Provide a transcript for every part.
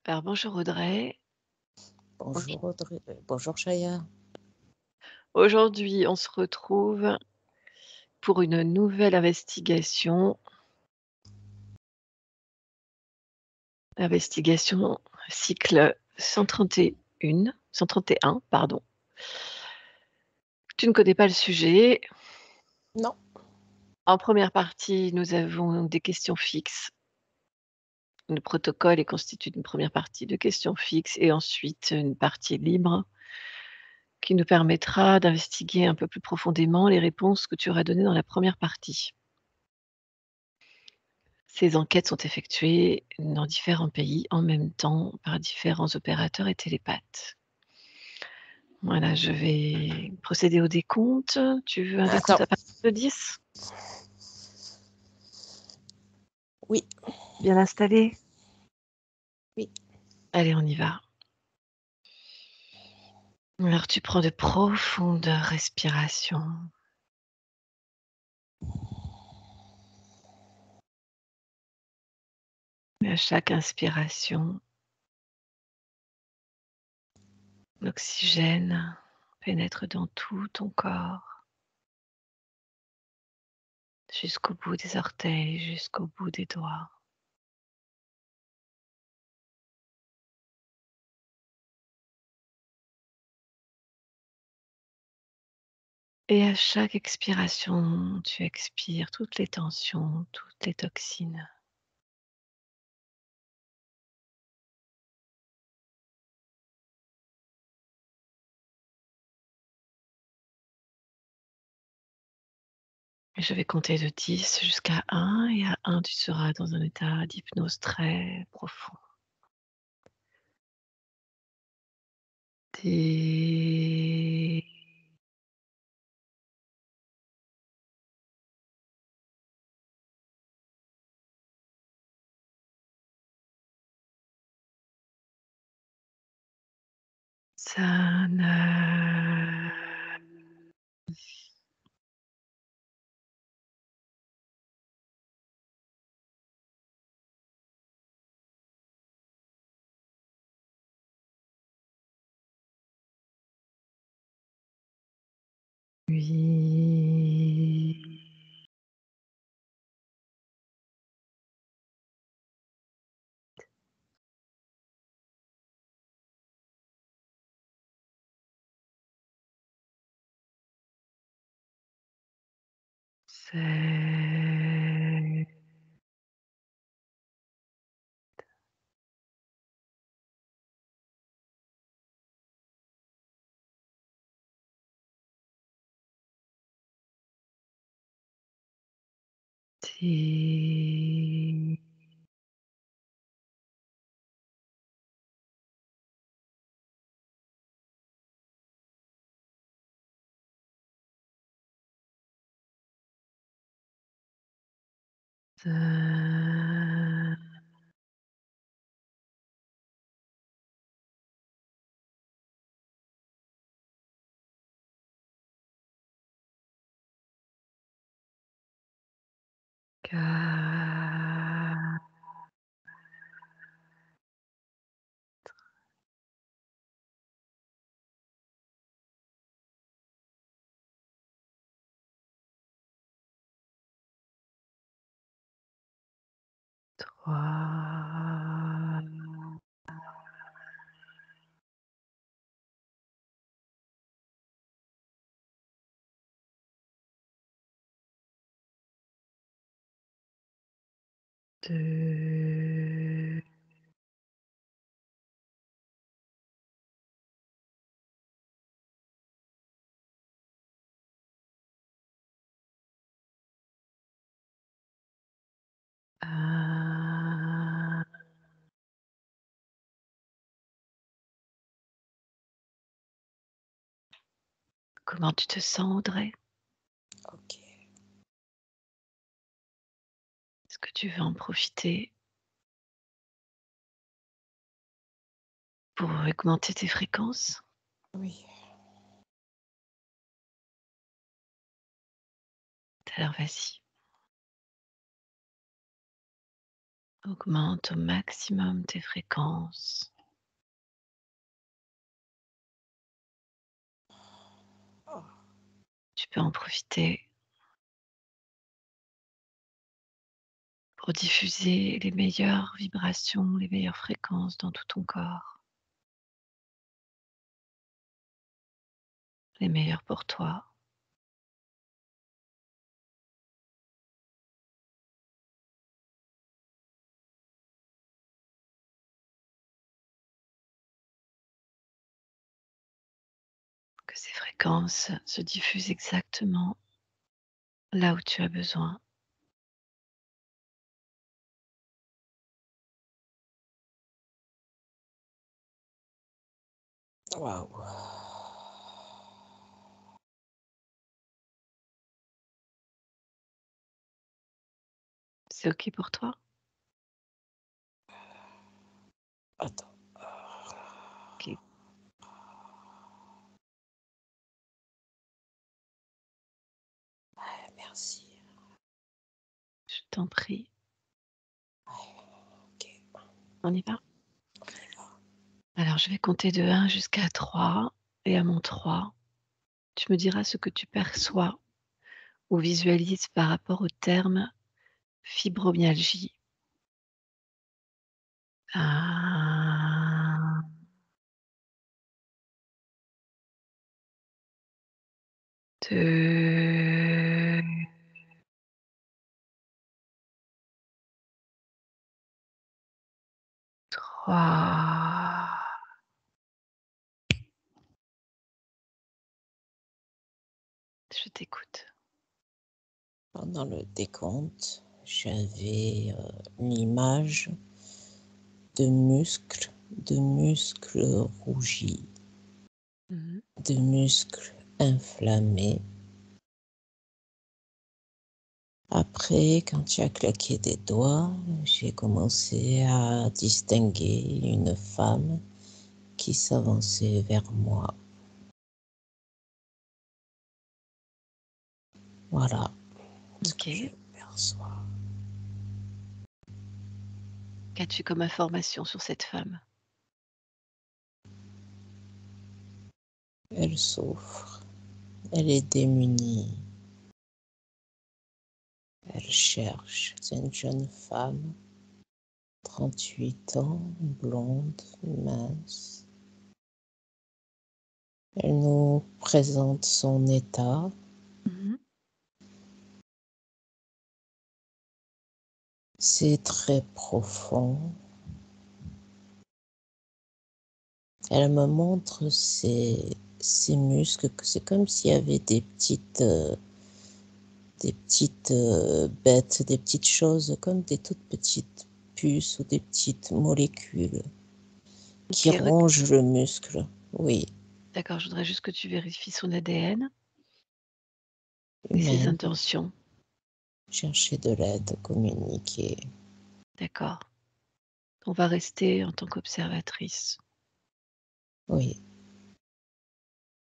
Alors bonjour Audrey. Bonjour Audrey, bonjour Chaya. Aujourd'hui, on se retrouve pour une nouvelle investigation. Investigation cycle 131, pardon. Tu ne connais pas le sujet. Non. En première partie, nous avons des questions fixes. Le protocole est constitué d'une première partie de questions fixes et ensuite une partie libre qui nous permettra d'investiguer un peu plus profondément les réponses que tu auras données dans la première partie. Ces enquêtes sont effectuées dans différents pays en même temps par différents opérateurs et télépathes. Voilà, je vais procéder au décompte. Tu veux un décompte Attends. à partir de 10? Oui, Bien installé? oui. Allez, on y va. Alors tu prends de profondes respirations. Et à chaque inspiration, l'oxygène pénètre dans tout ton corps, jusqu'au bout des orteils, jusqu'au bout des doigts. Et à chaque expiration, tu expires toutes les tensions, toutes les toxines. Et je vais compter de 10 jusqu'à 1 et à 1, tu seras dans un état d'hypnose très profond. 10, 9, 8, 7, 10, 4, 3, 2, un. Comment tu te sens, Audrey? Ok. Est-ce que tu veux en profiter pour augmenter tes fréquences? Oui. Alors vas-y, Augmente au maximum tes fréquences. Oh, Tu peux en profiter pour diffuser les meilleures vibrations, les meilleures fréquences dans tout ton corps, les meilleures pour toi. Que ces fréquences se diffusent exactement là où tu as besoin. waouh. C'est OK pour toi? Attends. OK, Merci. je t'en prie. Ok, On y va? on y va. Alors je vais compter de 1 jusqu'à 3 et à mon 3, tu me diras ce que tu perçois ou visualises par rapport au terme fibromyalgie. 1, 2, 3. Je t'écoute. Pendant le décompte, j'avais l'image de muscles rougis, Mmh. de muscles inflammés. Après, quand tu as claqué des doigts, j'ai commencé à distinguer une femme qui s'avançait vers moi. Voilà ce que je OK. perçois. Qu'as-tu comme information sur cette femme? Elle souffre, elle est démunie, elle cherche. C'est une jeune femme, 38 ans, blonde, mince. Elle nous présente son état. Mmh. C'est très profond. Elle me montre ses muscles, que c'est comme s'il y avait des petites bêtes, des petites choses, comme des toutes petites puces ou des petites molécules qui OK, rongent le muscle. Oui, d'accord, je voudrais juste que tu vérifies son ADN et ses humaine, intentions. chercher de l'aide, communiquer. D'accord. On va rester en tant qu'observatrice. Oui,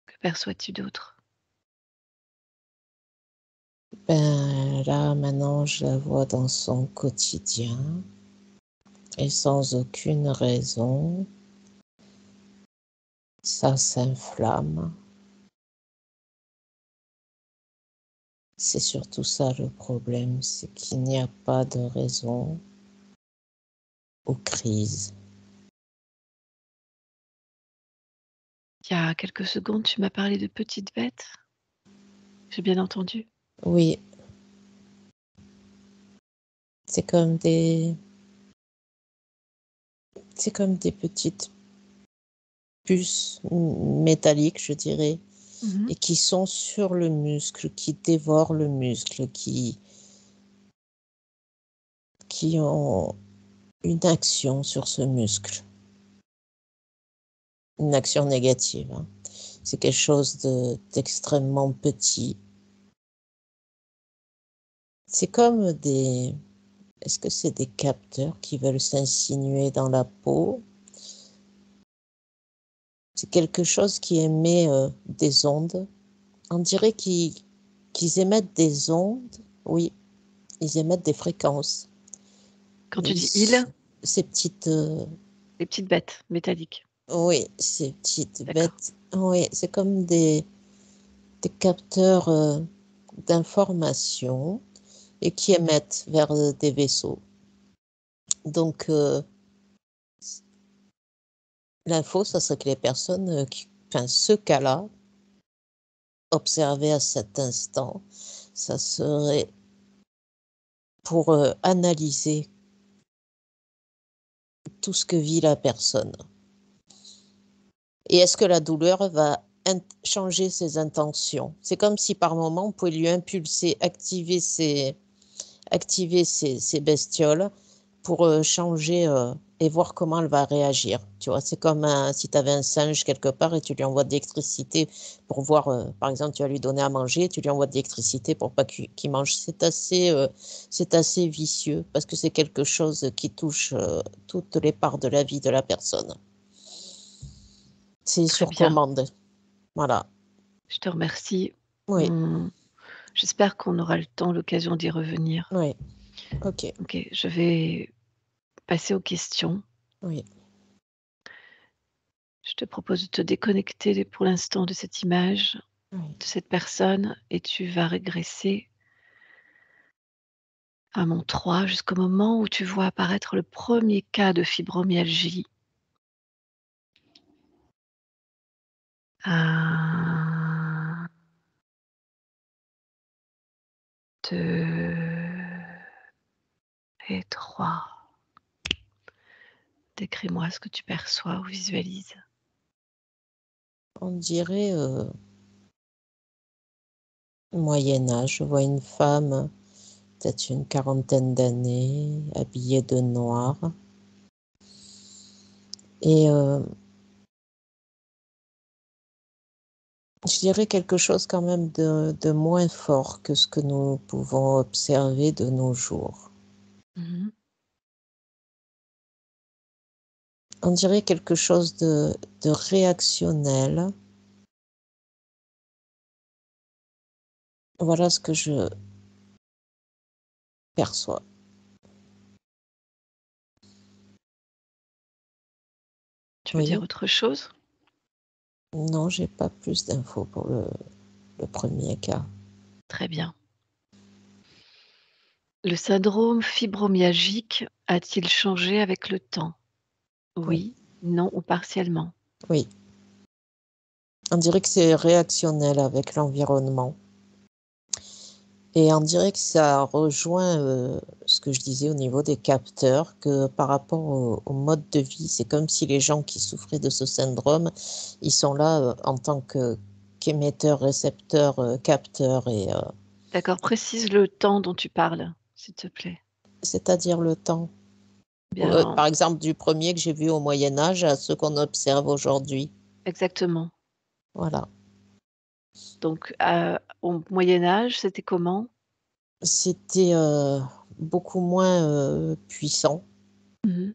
Que perçois-tu d'autre? ben là maintenant je la vois dans son quotidien et sans aucune raison, ça s'inflamme. C'est surtout ça le problème, c'est qu'il n'y a pas de raison aux crises. Il y a quelques secondes, tu m'as parlé de petites bêtes? J'ai bien entendu? Oui, c'est comme des, c'est comme des petites puces métalliques, je dirais, Mmh. et qui sont sur le muscle, qui dévorent le muscle, qui ont une action sur ce muscle, une action négative, hein. C'est quelque chose d'extrêmement petit. C'est comme des, est-ce que c'est des capteurs qui veulent s'insinuer dans la peau? C'est quelque chose qui émet des ondes. On dirait qu'ils émettent des ondes. Oui, ils émettent des fréquences. Quand tu dis île, ces petites, les petites bêtes métalliques. oui, ces petites D'accord. bêtes, oui, c'est comme des capteurs d'information et qui émettent vers des vaisseaux. Donc, l'info, ça serait que les personnes, enfin, ce cas-là, observé à cet instant, ça serait pour analyser tout ce que vit la personne. Et est-ce que la douleur va changer ses intentions? C'est comme si par moment, on pouvait lui impulser, activer ces bestioles pour changer et voir comment elle va réagir. Tu vois, c'est comme si tu avais un singe quelque part et tu lui envoies de l'électricité pour voir, par exemple, tu vas lui donner à manger, tu lui envoies de l'électricité pour pas qu'il mange. C'est assez vicieux parce que c'est quelque chose qui touche toutes les parts de la vie de la personne. C'est Très sur bien. commande. Voilà. Je te remercie. Oui, J'espère qu'on aura le temps, l'occasion d'y revenir. oui. OK. Ok, je vais passer aux questions. Oui, Je te propose de te déconnecter pour l'instant de cette image, oui. de cette personne, et tu vas régresser à mon 3 jusqu'au moment où tu vois apparaître le premier cas de fibromyalgie. 1, 2 et 3. Décris-moi ce que tu perçois ou visualises. On dirait Moyen Âge. Je vois une femme, peut-être une quarantaine d'années, habillée de noir. Et je dirais quelque chose quand même de moins fort que ce que nous pouvons observer de nos jours. Mmh. On dirait quelque chose de réactionnel. Voilà ce que je perçois. Tu veux dire Oui, autre chose? non, j'ai pas plus d'infos pour le premier cas. Très bien. Le syndrome fibromyalgique a-t-il changé avec le temps? Oui, Oui, non ou partiellement? oui. On dirait que c'est réactionnel avec l'environnement. Et on dirait que ça rejoint ce que je disais au niveau des capteurs, que par rapport au mode de vie, c'est comme si les gens qui souffraient de ce syndrome, ils sont là en tant qu'émetteurs, récepteurs, capteurs, et D'accord, précise le temps dont tu parles, s'il te plaît. c'est-à-dire le temps. Bien, Par exemple, du premier que j'ai vu au Moyen Âge à ceux qu'on observe aujourd'hui. exactement. Voilà. Donc, au Moyen Âge, c'était comment? C'était beaucoup moins puissant. Mmh.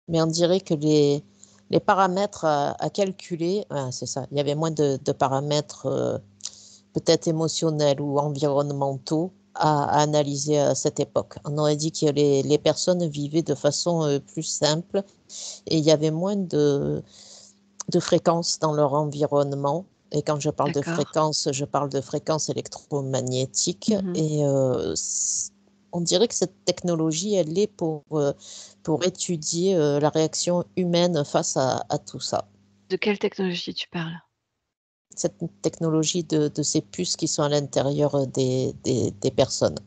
Mais on dirait que les paramètres à calculer, c'est ça, il y avait moins de paramètres, peut-être émotionnels ou environnementaux à analyser à cette époque. On aurait dit que les personnes vivaient de façon, plus simple et il y avait moins de fréquences dans leur environnement, et quand je parle de D'accord. fréquences, je parle de fréquences électromagnétiques, Mmh. et on dirait que cette technologie, elle est pour étudier, la réaction humaine face à tout ça. De quelle technologie tu parles? Cette technologie de ces puces qui sont à l'intérieur, des personnes.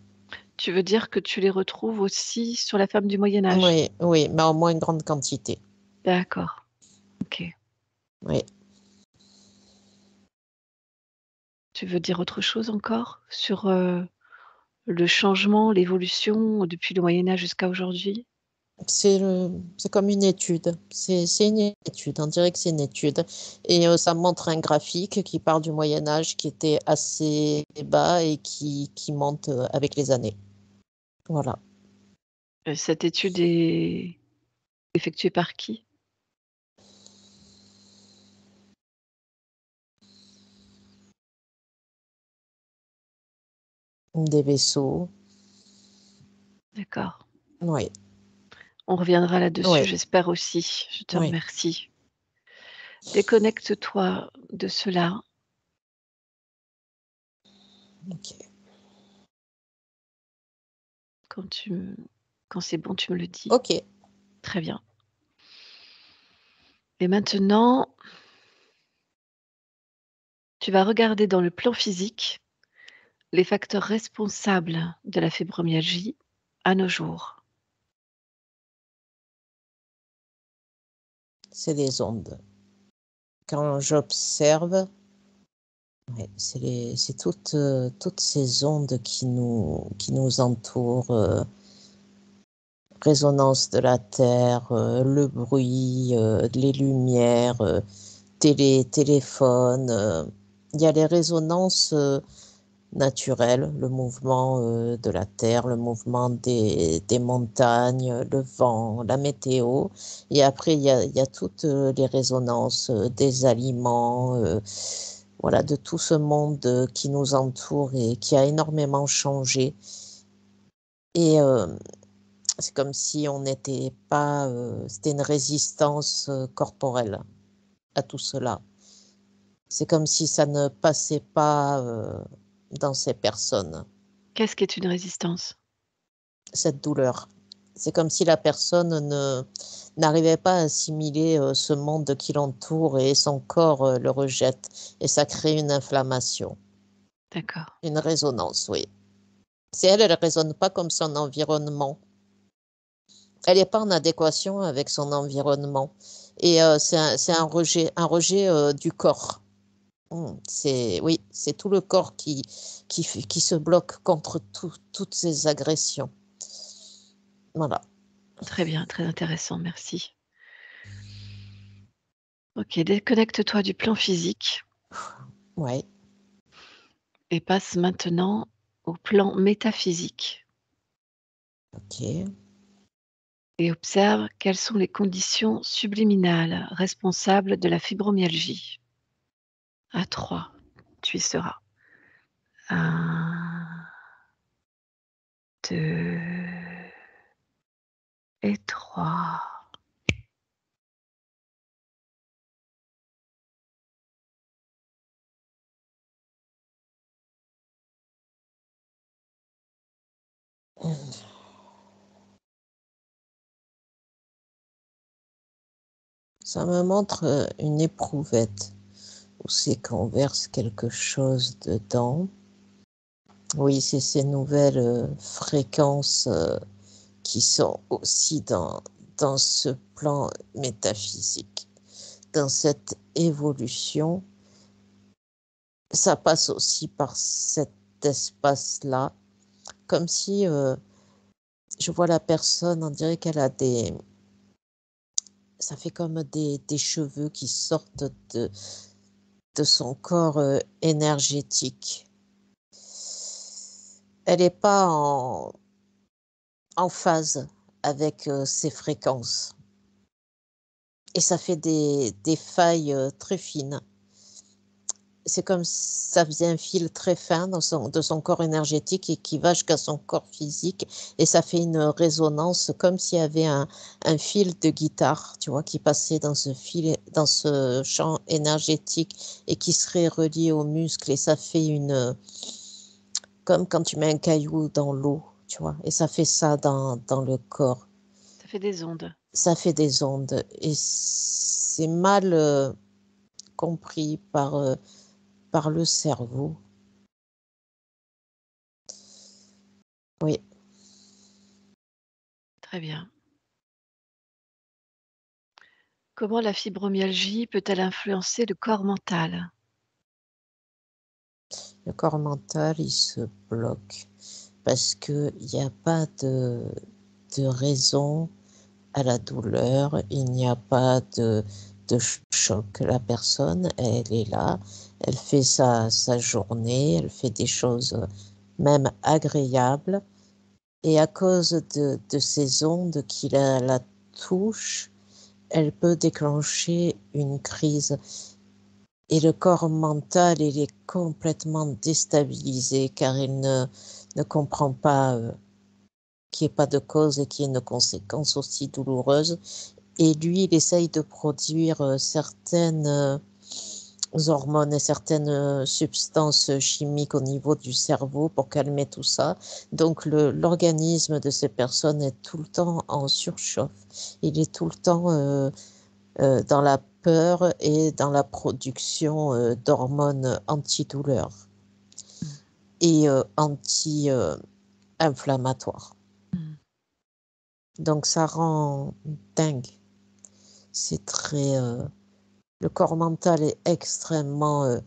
Tu veux dire que tu les retrouves aussi sur la femme du Moyen Âge? Oui, oui, mais en moins grande quantité. D'accord, OK. Oui. Tu veux dire autre chose encore sur, le changement, l'évolution depuis le Moyen Âge jusqu'à aujourd'hui? C'est comme une étude. C'est une étude, on dirait que c'est une étude, et ça montre un graphique qui part du Moyen Âge qui était assez bas et qui monte, avec les années. Voilà. Cette étude est effectuée par qui? Des vaisseaux. D'accord. Oui, On reviendra là-dessus, oui, j'espère aussi. Je te oui. remercie. Déconnecte-toi de cela. OK. Quand c'est bon, tu me le dis. OK. Très bien. Et maintenant, tu vas regarder dans le plan physique les facteurs responsables de la fibromyalgie à nos jours. C'est les ondes. Quand j'observe, ouais, c'est toutes ces ondes qui nous entourent, résonance de la terre, le bruit, les lumières, téléphone, il y a les résonances, naturelles, le mouvement, de la terre, le mouvement des montagnes, le vent, la météo et après il y a toutes, les résonances, des aliments, voilà, de tout ce monde, qui nous entoure et qui a énormément changé et c'est comme si on n'était pas, c'était une résistance, corporelle à tout cela. C'est comme si ça ne passait pas, dans ces personnes, Qu'est-ce qui est une résistance? cette douleur. C'est comme si la personne n'arrivait pas à assimiler, ce monde qui l'entoure et son corps, le rejette et ça crée une inflammation, D'accord. une résonance, oui. C'est elle, elle résonne pas comme son environnement. Elle est pas en adéquation avec son environnement et c'est un rejet, du corps. C'est oui, c'est tout le corps qui se bloque contre toutes ces agressions. Voilà. Très bien, très intéressant, merci. OK, déconnecte-toi du plan physique Ouais, et passe maintenant au plan métaphysique OK. et observe quelles sont les conditions subliminales responsables de la fibromyalgie. À 3, tu y seras. 1, 2 et 3. Ça me montre, une éprouvette où c'est qu'on verse quelque chose dedans. Oui, c'est ces nouvelles, fréquences, qui sont aussi dans ce plan métaphysique, dans cette évolution. Ça passe aussi par cet espace-là, comme si, je vois la personne, on dirait qu'elle a ça fait comme des cheveux qui sortent de son corps, énergétique. Elle est pas en phase avec, ces fréquences et ça fait des failles, très fines. C'est comme si ça faisait un fil très fin de son corps énergétique et qui va jusqu'à son corps physique et ça fait une résonance comme s'il y avait un fil de guitare, tu vois, qui passait dans ce champ énergétique et qui serait relié aux muscles et ça fait comme quand tu mets un caillou dans l'eau, tu vois? Et ça fait ça dans le corps. Ça fait des ondes. Ça fait des ondes et c'est mal, compris par le cerveau. Oui. Très bien. Comment la fibromyalgie peut-elle influencer le corps mental? Le corps mental, il se bloque parce qu'il y a pas de raison à la douleur, il n'y a pas de choc. La personne, elle est là, elle fait sa journée, elle fait des choses, même agréables et à cause de ces ondes qui la touchent, elle peut déclencher une crise et le corps mental, il est complètement déstabilisé car il ne comprend pas, qu'il n'y ait pas de cause et qu'il y ait une conséquence aussi douloureuse. Et lui, il essaye de produire certaines hormones et certaines substances chimiques au niveau du cerveau pour calmer tout ça. Donc l'organisme de ces personnes est tout le temps en surchauffe. Il est tout le temps dans la peur et dans la production d'hormones antidouleurs Mm. et anti-inflammatoires. Mm. Donc ça rend dingue. C'est très... le corps mental est extrêmement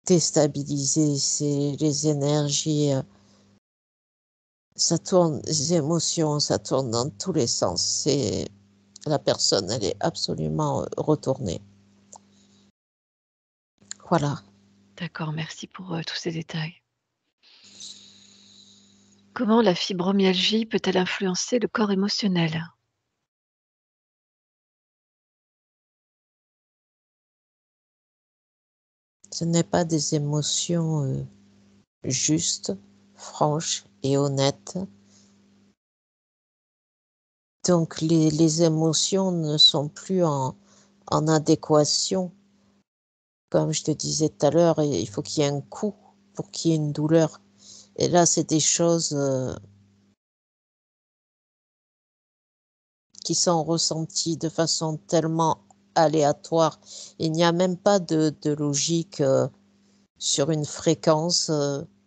déstabilisé. C'est les énergies, ça tourne, les émotions, ça tourne dans tous les sens. C'est la personne, elle est absolument retournée. Voilà. D'accord, merci pour tous ces détails. Comment la fibromyalgie peut-elle influencer le corps émotionnel? Ce n'est pas des émotions justes, franches et honnêtes. Donc les émotions ne sont plus en adéquation. Comme je te disais tout à l'heure, il faut qu'il y ait un coup pour qu'il y ait une douleur. Et là, c'est des choses qui sont ressenties de façon tellement aléatoire. Il n'y a même pas de logique sur une fréquence.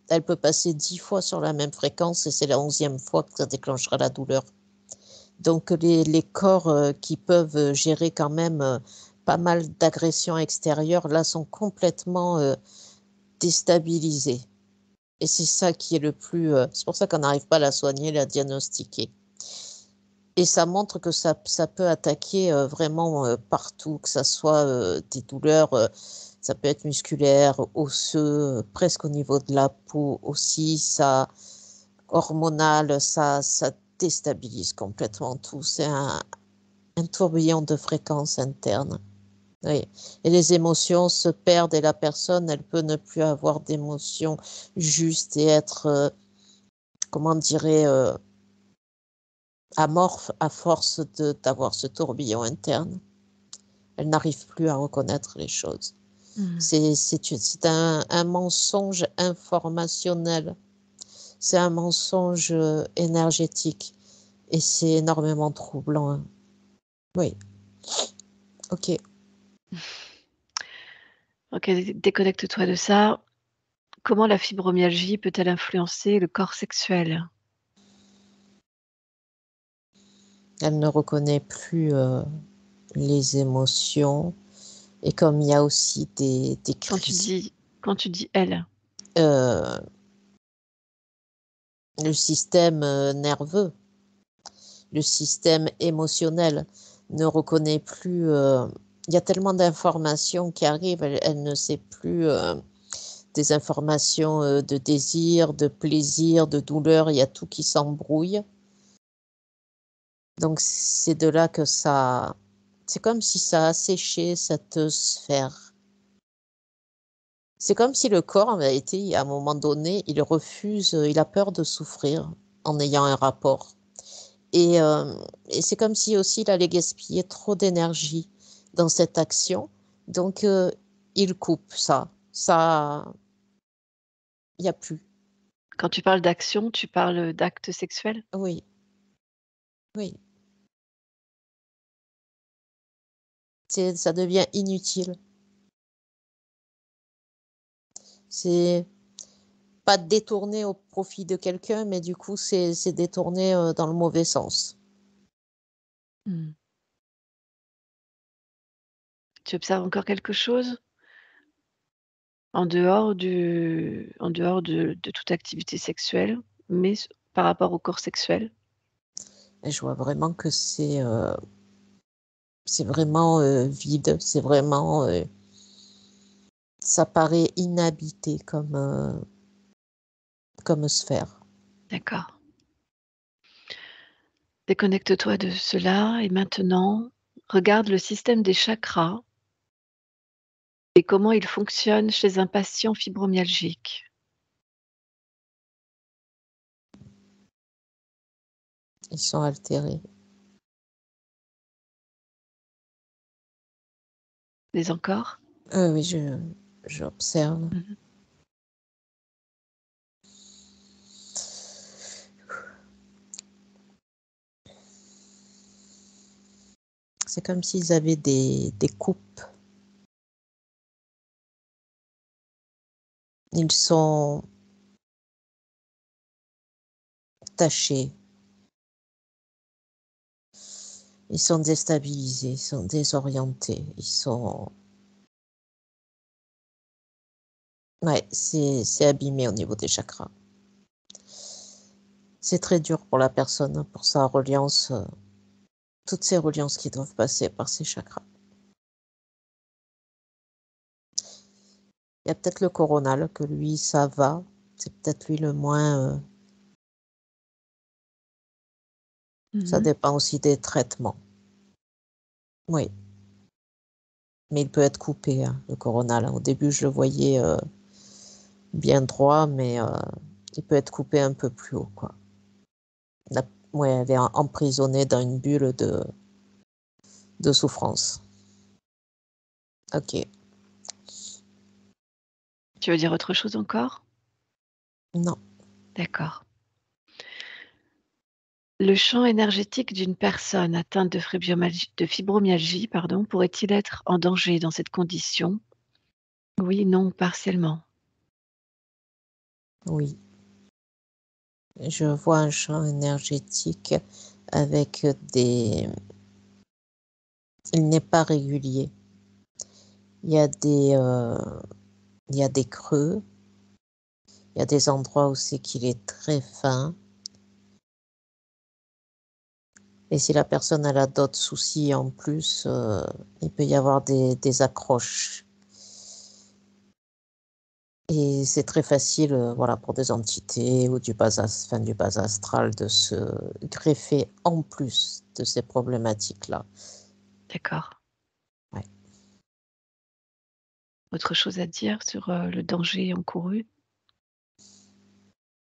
Elle peut passer 10 fois sur la même fréquence et c'est la 11e fois que ça déclenchera la douleur. Donc les corps qui peuvent gérer quand même pas mal d'agressions extérieures, là, sont complètement déstabilisés. Et c'est ça qui est le plus... c'est pour ça qu'on n'arrive pas à la soigner, la diagnostiquer. Et ça montre que ça peut attaquer vraiment partout, que ça soit des douleurs, ça peut être musculaire, osseux, presque au niveau de la peau aussi, ça hormonal, ça déstabilise complètement tout. C'est un tourbillon de fréquences internes. Oui. Et les émotions se perdent et la personne, elle peut ne plus avoir d'émotions justes et être, comment dirais, amorphe à force d'avoir ce tourbillon interne. Elle n'arrive plus à reconnaître les choses. Mm. C'est un mensonge informationnel. C'est un mensonge énergétique. Et c'est énormément troublant, hein. Oui, ok. Ok, déconnecte-toi de ça. Comment la fibromyalgie peut-elle influencer le corps sexuel? Elle ne reconnaît plus les émotions. Et comme il y a aussi des Quand tu crises, dis, quand tu dis elle, euh, le système nerveux, le système émotionnel ne reconnaît plus. Il y a tellement d'informations qui arrivent, elle ne sait plus des informations de désir, de plaisir, de douleur, il y a tout qui s'embrouille. Donc c'est de là que ça... C'est comme si ça asséchait cette sphère. C'est comme si le corps avait été, à un moment donné, il refuse, il a peur de souffrir en ayant un rapport. Et, euh, et c'est comme si aussi il allait gaspiller trop d'énergie dans cette action. Donc il coupe ça. Ça, il n'y a plus. quand tu parles d'action, tu parles d'acte sexuel? Oui, oui. Ça devient inutile. C'est pas détourné au profit de quelqu'un, mais du coup, c'est détourné dans le mauvais sens. Mm. Tu observes encore quelque chose en dehors de toute activité sexuelle, mais par rapport au corps sexuel? Et je vois vraiment que c'est vraiment vide, c'est vraiment, ça paraît inhabité comme sphère. D'accord. Déconnecte-toi de cela et maintenant, regarde le système des chakras et comment il fonctionne chez un patient fibromyalgique. Ils sont altérés. Mais encore? Oui, j'observe. Mmh. C'est comme s'ils avaient des coupes. Ils sont tachés. Ils sont déstabilisés, ils sont désorientés, ils sont... Ouais, c'est abîmé au niveau des chakras. C'est très dur pour la personne, pour sa reliance, toutes ces reliances qui doivent passer par ces chakras. Il y a peut-être le coronal, que lui, ça va. C'est peut-être lui le moins... ça Mmh. dépend aussi des traitements. Oui, mais il peut être coupé, hein, le coronal. Au début, je le voyais bien droit, mais il peut être coupé un peu plus haut, quoi. La- ouais, elle est emprisonnée dans une bulle de souffrance. Ok, Tu veux dire autre chose encore? non. D'accord. Le champ énergétique d'une personne atteinte de fibromyalgie, pardon, pourrait-il être en danger dans cette condition? Oui, non, partiellement. Oui, je vois un champ énergétique avec des... Il n'est pas régulier. Il y a il y a des creux, il y a des endroits où c'est qu'il est très fin. Et si la personne elle a d'autres soucis en plus, il peut y avoir des accroches. Et c'est très facile, voilà, pour des entités ou du bas astral de se greffer en plus de ces problématiques-là. D'accord. Ouais. Autre chose à dire sur, le danger encouru?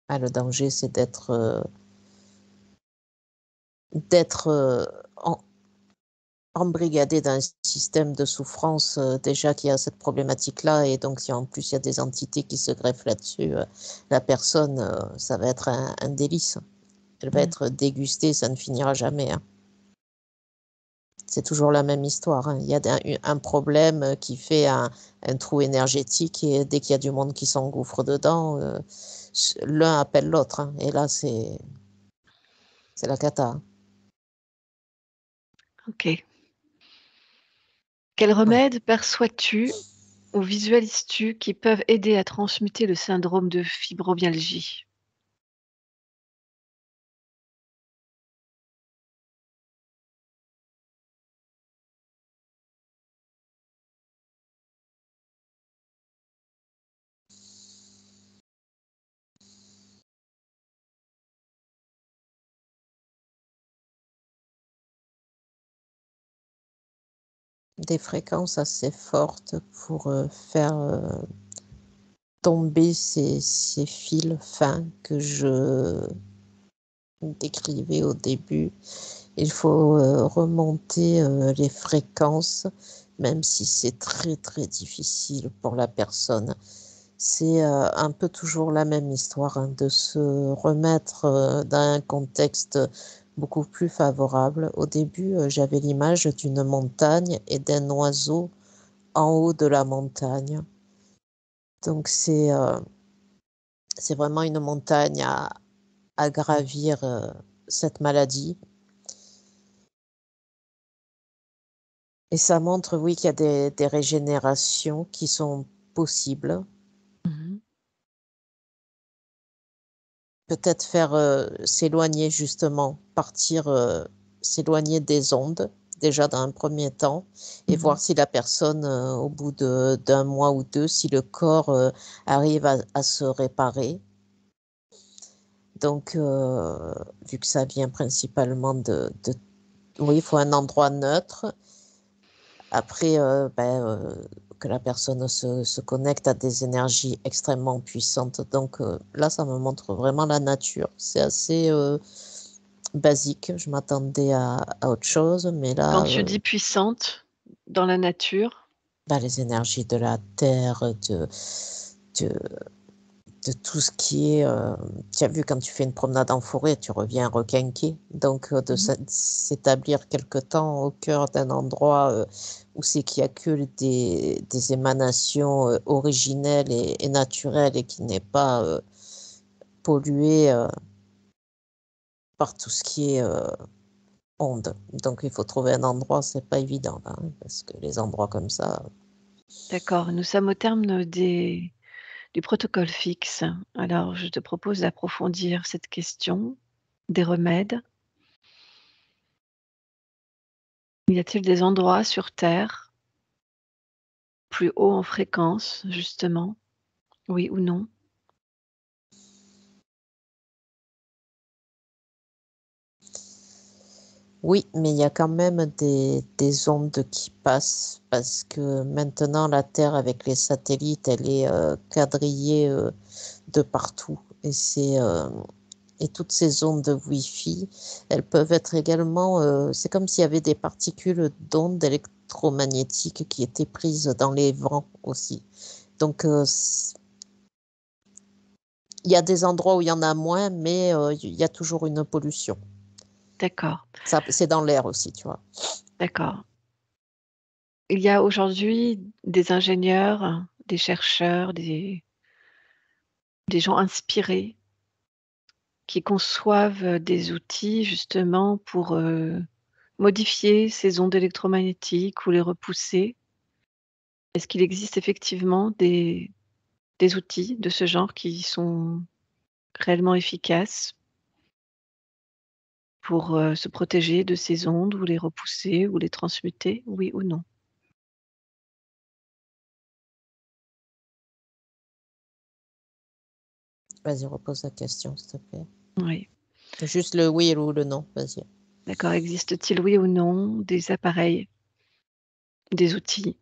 Ah, le danger, c'est d'être embrigadé d'un système de souffrance, déjà qui a cette problématique-là, et donc si en plus il y a des entités qui se greffent là-dessus, la personne, ça va être un délice. Elle va Mmh. être dégustée, ça ne finira jamais, hein. C'est toujours la même histoire, hein. Il y a un problème qui fait un trou énergétique, et dès qu'il y a du monde qui s'engouffre dedans, l'un appelle l'autre, hein. Et là, c'est la cata, hein. OK. Quels Ouais. remèdes perçois-tu ou visualises-tu qui peuvent aider à transmuter le syndrome de fibromyalgie? Des fréquences assez fortes pour faire tomber ces fils fins que je décrivais au début. Il faut remonter les fréquences, même si c'est très très difficile pour la personne. C'est un peu toujours la même histoire, hein, de se remettre dans un contexte beaucoup plus favorable. Au début, j'avais l'image d'une montagne et d'un oiseau en haut de la montagne. Donc c'est vraiment une montagne à gravir, cette maladie, et ça montre, oui, qu'il y a des régénérations qui sont possibles. Mmh. Peut-être faire, s'éloigner justement, partir, s'éloigner des ondes, déjà dans un premier temps, et Mmh. voir si la personne, au bout d'un mois ou 2, si le corps, arrive à se réparer. Donc vu que ça vient principalement de oui, il faut un endroit neutre. Après, que la personne se connecte à des énergies extrêmement puissantes. Donc là, ça me montre vraiment la nature. C'est assez, basique. Je m'attendais à autre chose, mais Quand là, tu dis puissante dans la nature, bah, les énergies de la terre, de, de tout ce qui est. Tu as vu, quand tu fais une promenade en forêt, tu reviens requinqué. Donc, de mmh s'établir quelque temps au cœur d'un endroit où c'est qu'il n'y a que des émanations originelles et naturelles et qui n'est pas pollué par tout ce qui est onde. Donc, il faut trouver un endroit, c'est pas évident, là, hein, parce que les endroits comme ça. d'accord, nous sommes au terme des du protocole fixe. Alors je te propose d'approfondir cette question des remèdes. Y a-t-il des endroits sur terre plus haut en fréquence, justement? Oui ou non? Oui, mais il y a quand même des ondes qui passent parce que maintenant la Terre avec les satellites, elle est quadrillée de partout. Et toutes ces ondes de Wi-Fi, elles peuvent être également, c'est comme s'il y avait des particules d'ondes électromagnétiques qui étaient prises dans les vents aussi. Donc il y a des endroits où il y en a moins, mais il y a toujours une pollution. D'accord, Ça, c'est dans l'air aussi, tu vois. d'accord. Il y a aujourd'hui des ingénieurs, des chercheurs, des gens inspirés qui conçoivent, des outils justement pour, modifier ces ondes électromagnétiques ou les repousser. Est-ce qu'il existe effectivement des outils de ce genre qui sont réellement efficaces pour, se protéger de ces ondes ou les repousser ou les transmuter, oui ou non? Vas-y, repose la question, s'il te plaît. Oui. Juste le oui ou le non, vas-y. D'accord. Existe-t-il, oui ou non, des appareils, des outils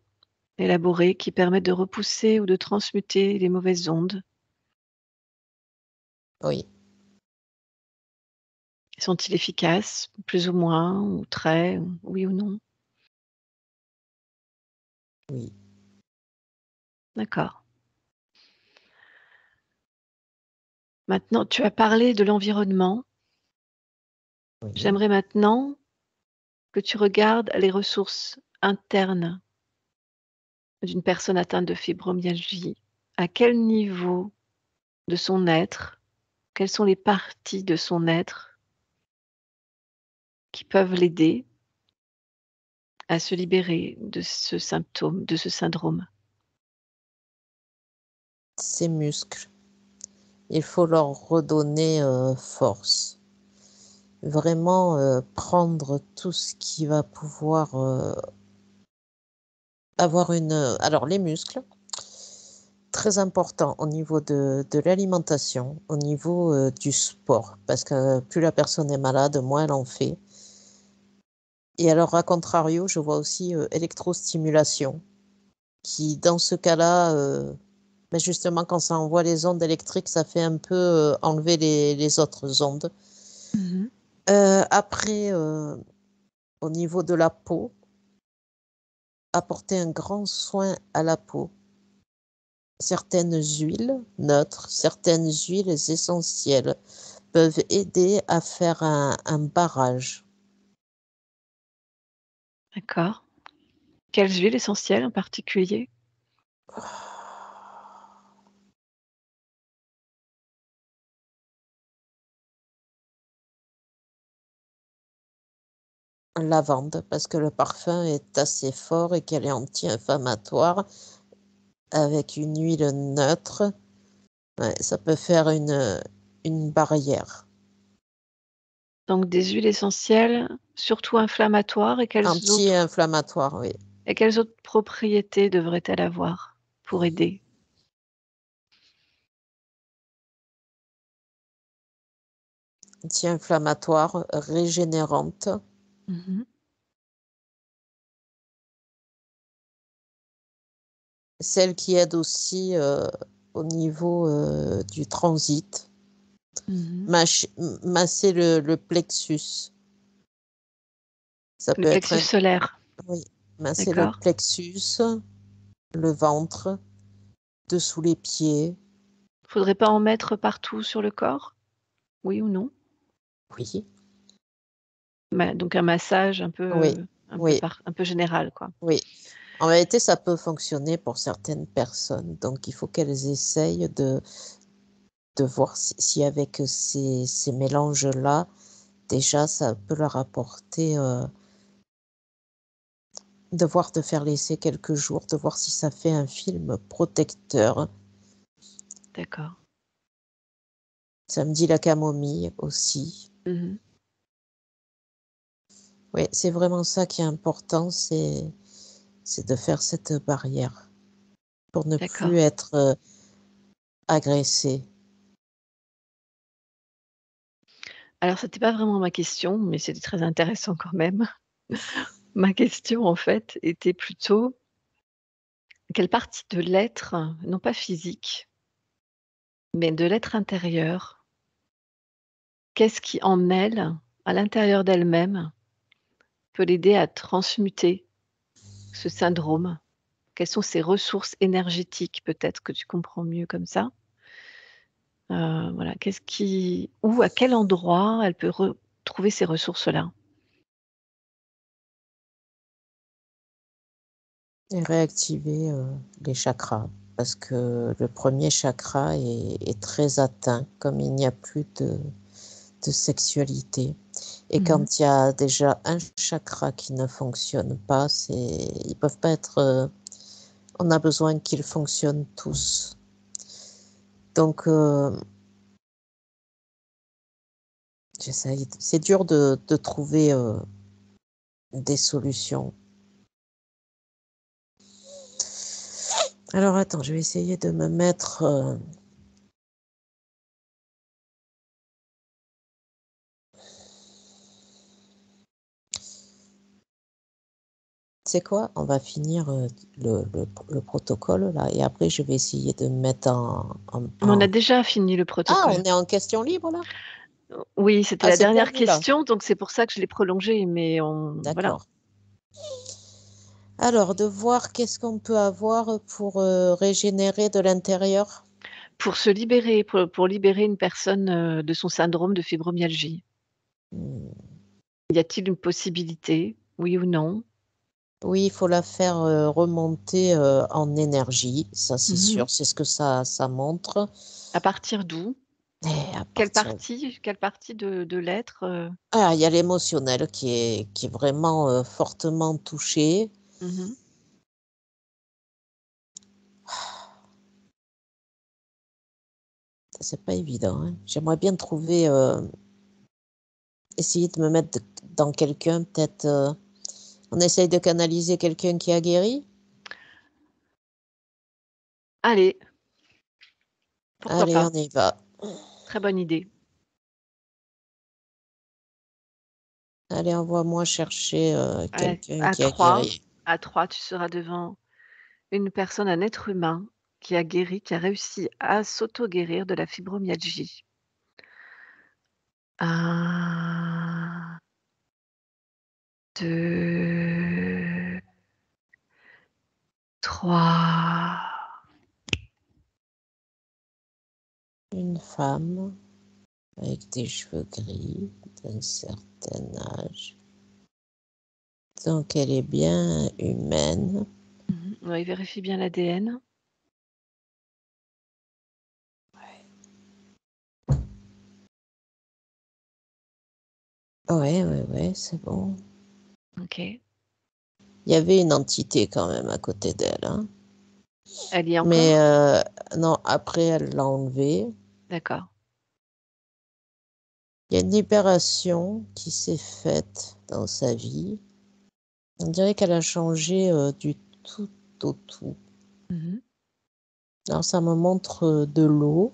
élaborés qui permettent de repousser ou de transmuter les mauvaises ondes? Oui, Sont-ils efficaces, plus ou moins, ou très, ou oui ou non? oui, D'accord. Maintenant, tu as parlé de l'environnement. oui. J'aimerais maintenant que tu regardes les ressources internes d'une personne atteinte de fibromyalgie. À quel niveau de son être, quelles sont les parties de son être qui peuvent l'aider à se libérer de ce symptôme, de ce syndrome? Ces muscles, il faut leur redonner force. Vraiment prendre tout ce qui va pouvoir avoir une. Alors, les muscles, très important au niveau de l'alimentation, au niveau du sport, parce que plus la personne est malade, moins elle en fait. Et alors, à contrario, je vois aussi électrostimulation, qui dans ce cas-là, mais justement, quand ça envoie les ondes électriques, ça fait un peu enlever les autres ondes. Mmh. Après, au niveau de la peau, apporter un grand soin à la peau. Certaines huiles neutres, certaines huiles essentielles peuvent aider à faire un barrage. D'accord. Quelles huiles essentielles en particulier? Lavande, parce que le parfum est assez fort et qu'elle est anti-inflammatoire. Avec une huile neutre, ouais, ça peut faire une barrière. Donc des huiles essentielles, surtout inflammatoires Anti-inflammatoire, oui. et quelles autres propriétés devrait-elle avoir pour aider? Anti-inflammatoire, régénérante, Mmh. celle qui aide aussi au niveau du transit. Mmh. Masser le plexus. Ça Le peut être plexus solaire, oui, masser le d'accord. plexus, le ventre, dessous les pieds. Faudrait pas en mettre partout sur le corps? Oui ou non? Oui, Donc un massage oui, oui, un peu général, quoi. oui. En réalité, ça peut fonctionner pour certaines personnes, donc il faut qu'elles essayent de voir si avec ces mélanges-là, déjà ça peut leur apporter, de faire l'essai quelques jours, de voir si ça fait un film protecteur. D'accord. Ça me dit la camomille aussi. Mmh. Oui, c'est vraiment ça qui est important, c'est de faire cette barrière pour ne plus D'accord. être, agressé. Alors c'était pas vraiment ma question, mais c'était très intéressant quand même. Ma question, en fait, était plutôt: quelle partie de l'être, non pas physique, mais de l'être intérieur, qu'est-ce qui en elle, à l'intérieur d'elle-même, peut l'aider à transmuter ce syndrome? Quelles sont ses ressources énergétiques? Peut-être que tu comprends mieux comme ça. Voilà, qu'est-ce qui où, à quel endroit elle peut retrouver ces ressources-là? Et réactiver, les chakras parce que le premier chakra est très atteint, comme il n'y a plus de sexualité et Mmh mh. quand il y a déjà un chakra qui ne fonctionne pas, ils peuvent pas être, on a besoin qu'ils fonctionnent tous. Donc c'est dur de trouver, des solutions. Alors attends, je vais essayer de me mettre, tu sais quoi? On va finir, le protocole là et après je vais essayer de me mettre Mais on a déjà fini le Ah, protocole. on est en question libre là? Oui, c'était Ah, la c'est dernière pour vous là? question, donc c'est pour ça que je l'ai prolongée, mais voilà. D'accord. Alors de voir qu'est-ce qu'on peut avoir pour, régénérer de l'intérieur? Pour se libérer, pour libérer une personne, de son syndrome de fibromyalgie. Mmh, Y a-t-il une possibilité? Oui ou non? oui, il faut la faire, remonter, en énergie, ça c'est Mmh. sûr, c'est ce que ça montre À partir d'où? et à partir Quelle partie de l'être, ah, il y a l'émotionnel qui est vraiment, fortement touché. Mmh. C'est pas évident, hein. J'aimerais bien trouver, essayer de me mettre dans quelqu'un peut-être, on essaye de canaliser quelqu'un qui a guéri? Allez, pourquoi Allez, pas? on y va. Très bonne idée. Allez, envoie-moi chercher, À quelqu'un à qui a 3, guéri. à 3, tu seras devant une personne, un être humain qui a guéri, qui a réussi à s'auto-guérir de la fibromyalgie. 1, 2, 3. Une femme avec des cheveux gris d'un certain âge, donc elle est bien humaine. Mmh. Ouais, vérifie bien l'ADN. Ouais, ouais, ouais, c'est bon. OK. Il y avait une entité quand même à côté d'elle, hein. Elle y est Mais encore? non, après elle l'a enlevé. D'accord. Il y a une libération qui s'est faite dans sa vie. On dirait qu'elle a changé, du tout au tout. Mmh. Alors ça me montre, de l'eau,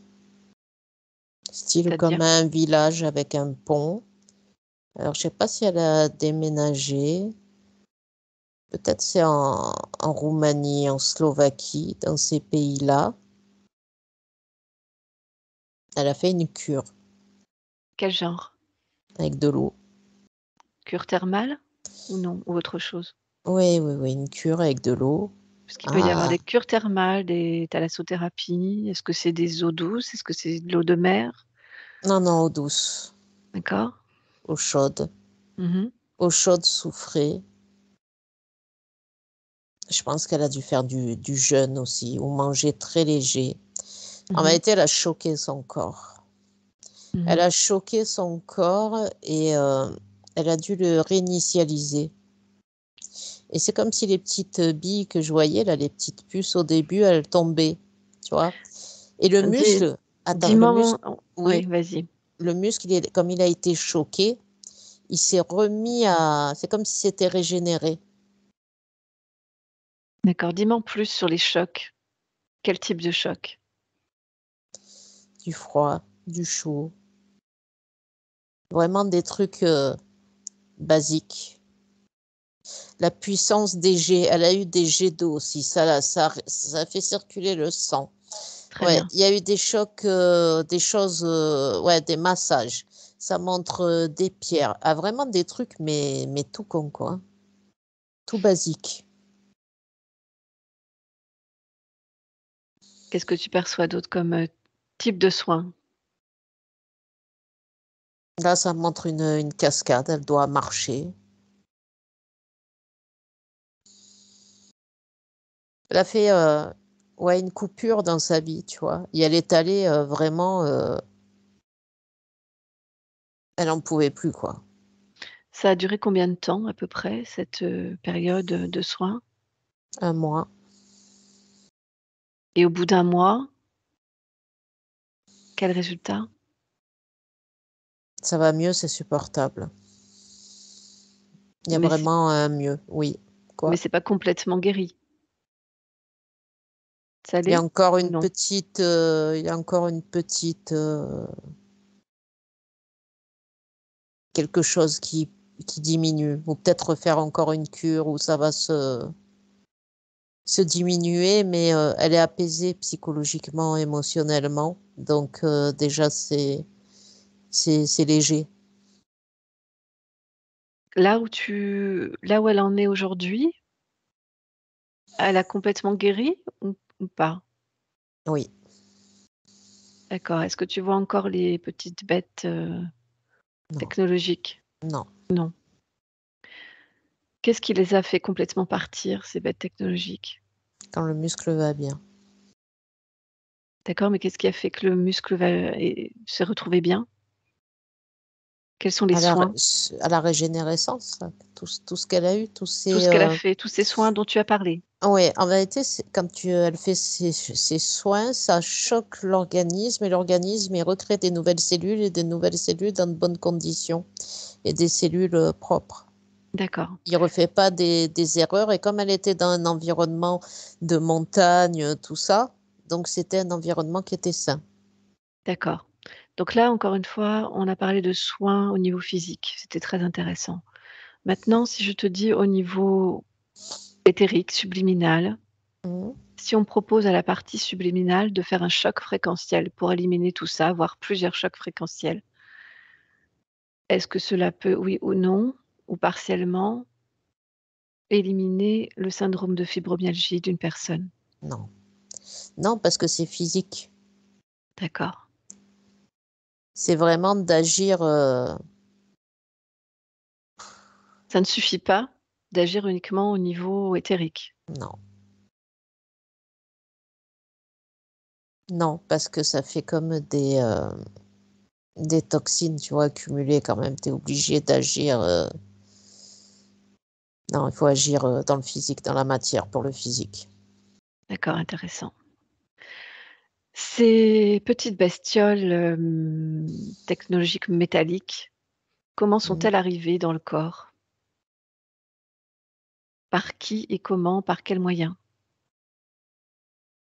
style comme C'est-à-dire? un village avec un pont. Alors je sais pas si elle a déménagé, peut-être c'est en Roumanie, en Slovaquie, dans ces pays-là. Elle a fait une cure. Quel genre? avec de l'eau. Cure thermale ou non? Ou autre chose? Oui, oui, oui, une cure avec de l'eau. Parce qu'il peut y avoir Ah, des cures thermales, des thalassothérapie. Est-ce que c'est des eaux douces? Est-ce que c'est de l'eau de mer? non, non, eau douce, D'accord. eau chaude, Mmh. eau chaude soufrée. Je pense qu'elle a dû faire du jeûne aussi, ou manger très léger. En Mmh. réalité, elle a choqué son corps. Elle Mmh. a choqué son corps et elle a dû le réinitialiser. Et c'est comme si les petites billes que je voyais, là, les petites puces au début, elles tombaient, tu vois. Et le Dis muscle, attends, le dis-moi muscle, oui, oui, vas-y. le muscle, comme il a été choqué, il s'est remis à, c'est comme si c'était régénéré. D'accord, dis-moi en plus sur les chocs. Quel type de choc? Du froid, du chaud, vraiment des trucs basiques. La puissance des jets, elle a eu des jets d'eau aussi, ça a fait circuler le sang. Très Ouais, bien. il y a eu des chocs, des choses, ouais, des massages. Ça montre des pierres. Ah, vraiment des trucs, mais tout con, quoi, hein. Tout basique. Qu'est-ce que tu perçois d'autre comme, type de soins? Là, ça montre une cascade, elle doit marcher. Elle a fait, ouais, une coupure dans sa vie, tu vois? Et elle est allée, vraiment, elle en pouvait plus, quoi. Ça a duré combien de temps à peu près cette, période, de soins? Un mois. Et au bout d'un mois, quel résultat? Ça va mieux, c'est supportable. Il y a Mais c'est vraiment un mieux, oui. mais Quoi? c'est pas complètement guéri. Ça Il y a l'est encore ou une non? petite, il y a encore une petite, quelque chose qui diminue, ou peut-être refaire encore une cure où ça va se diminuer, mais elle est apaisée psychologiquement, émotionnellement, donc déjà c'est léger. Là où elle en est aujourd'hui, elle a complètement guéri ou pas? Oui, D'accord. Est-ce que tu vois encore les petites bêtes, non, technologiques? non, Non. Qu'est-ce qui les a fait complètement partir, ces bêtes technologiques? quand le muscle va bien. D'accord, mais qu'est-ce qui a fait que le muscle s'est retrouvé bien? Quels sont les soins? À la régénérescence, là, tout ce qu'elle a eu, tous Tout ces, ce qu'elle a fait, tous ces soins dont tu as parlé? ouais, en vérité, quand elle fait ses soins, ça choque l'organisme et l'organisme, il recrée des nouvelles cellules et des nouvelles cellules dans de bonnes conditions et des cellules propres. D'accord, Il refait pas des erreurs et comme elle était dans un environnement de montagne, tout ça, donc c'était un environnement qui était sain. d'accord. Donc là, encore une fois, on a parlé de soins au niveau physique, c'était très intéressant. Maintenant, si je te dis au niveau éthérique, subliminal, Mmh. si on propose à la partie subliminale de faire un choc fréquentiel pour éliminer tout ça, voire plusieurs chocs fréquentiels, est-ce que cela peut, oui ou non, ou partiellement, éliminer le syndrome de fibromyalgie d'une personne? Non. Non, parce que c'est physique. D'accord. C'est vraiment d'agir, Ça ne suffit pas d'agir uniquement au niveau éthérique. non. Non, parce que ça fait comme des toxines, tu vois, accumulées quand même. Tu es obligé d'agir, non, il faut agir, dans le physique, dans la matière pour le physique. D'accord, intéressant. Ces petites bestioles, technologiques métalliques, comment Mmh. sont-elles arrivées dans le corps? Par qui et comment? Par quels moyens?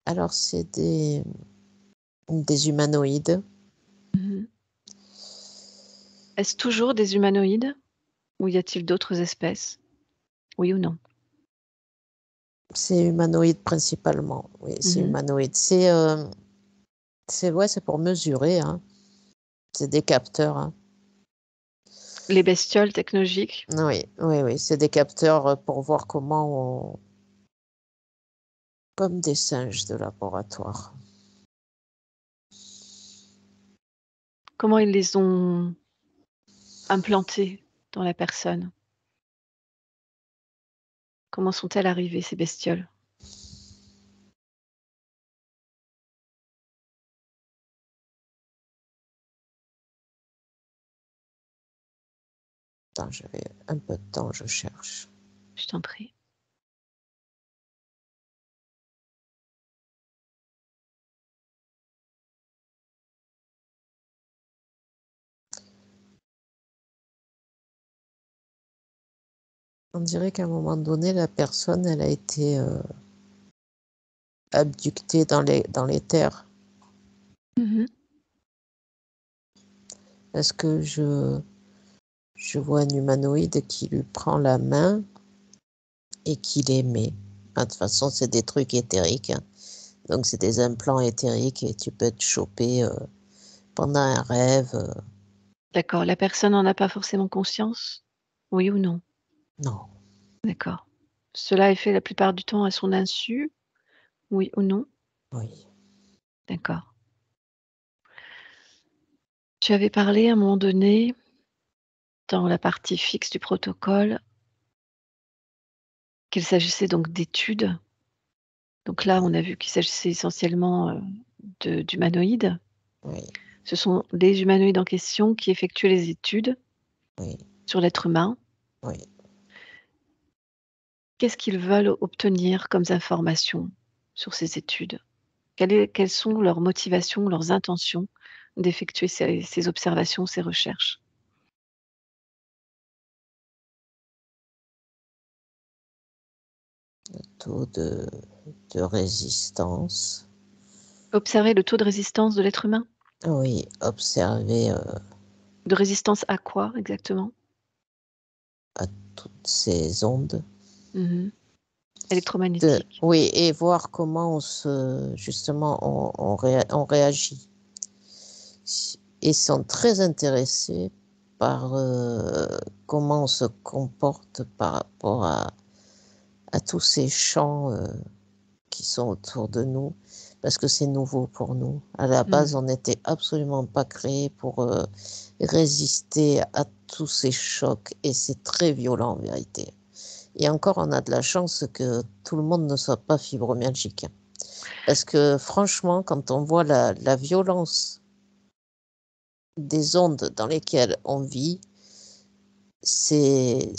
Alors c'est des humanoïdes. Mmh. Est-ce toujours des humanoïdes ou y a-t-il d'autres espèces? Oui ou non? C'est humanoïde principalement, oui, c'est Mmh. humanoïde. C'est ouais, c'est pour mesurer, hein. C'est des capteurs, hein. Les bestioles technologiques? Oui, oui, oui, c'est des capteurs pour voir comment on... Comme des singes de laboratoire. Comment ils les ont implantés dans la personne? Comment sont-elles arrivées, ces bestioles? Attends, j'avais un peu de temps, je cherche. Je t'en prie. On dirait qu'à un moment donné, la personne, elle a été abductée dans les terres. Mmh. Est-ce que je vois un humanoïde qui lui prend la main et qui l'émet? Ah, de toute façon, c'est des trucs éthériques, hein. Donc, c'est des implants éthériques et tu peux te choper pendant un rêve. D'accord, la personne n'en a pas forcément conscience? Oui ou non? Non, D'accord. Cela est fait la plupart du temps à son insu? Oui ou non? oui, D'accord. Tu avais parlé à un moment donné, dans la partie fixe du protocole, qu'il s'agissait donc d'études. Donc là, on a vu qu'il s'agissait essentiellement, de d'humanoïdes. oui, Ce sont les humanoïdes en question qui effectuent les études oui, sur l'être humain. oui. Qu'est-ce qu'ils veulent obtenir comme informations sur ces études? Quelles sont leurs motivations, leurs intentions d'effectuer ces observations, ces recherches? Taux de résistance. Observer le taux de résistance de l'être humain? Oui, observer De résistance à quoi exactement? à toutes ces ondes. Mmh. Électromagnétique. Oui, et voir comment justement, on réagit. Ils sont très intéressés par comment on se comporte par rapport à tous ces champs qui sont autour de nous, parce que c'est nouveau pour nous. À la base, Mmh. on n'était absolument pas créé pour résister à tous ces chocs, et c'est très violent en vérité. Et encore, on a de la chance que tout le monde ne soit pas fibromyalgique. Parce que franchement, quand on voit la violence des ondes dans lesquelles on vit, c'est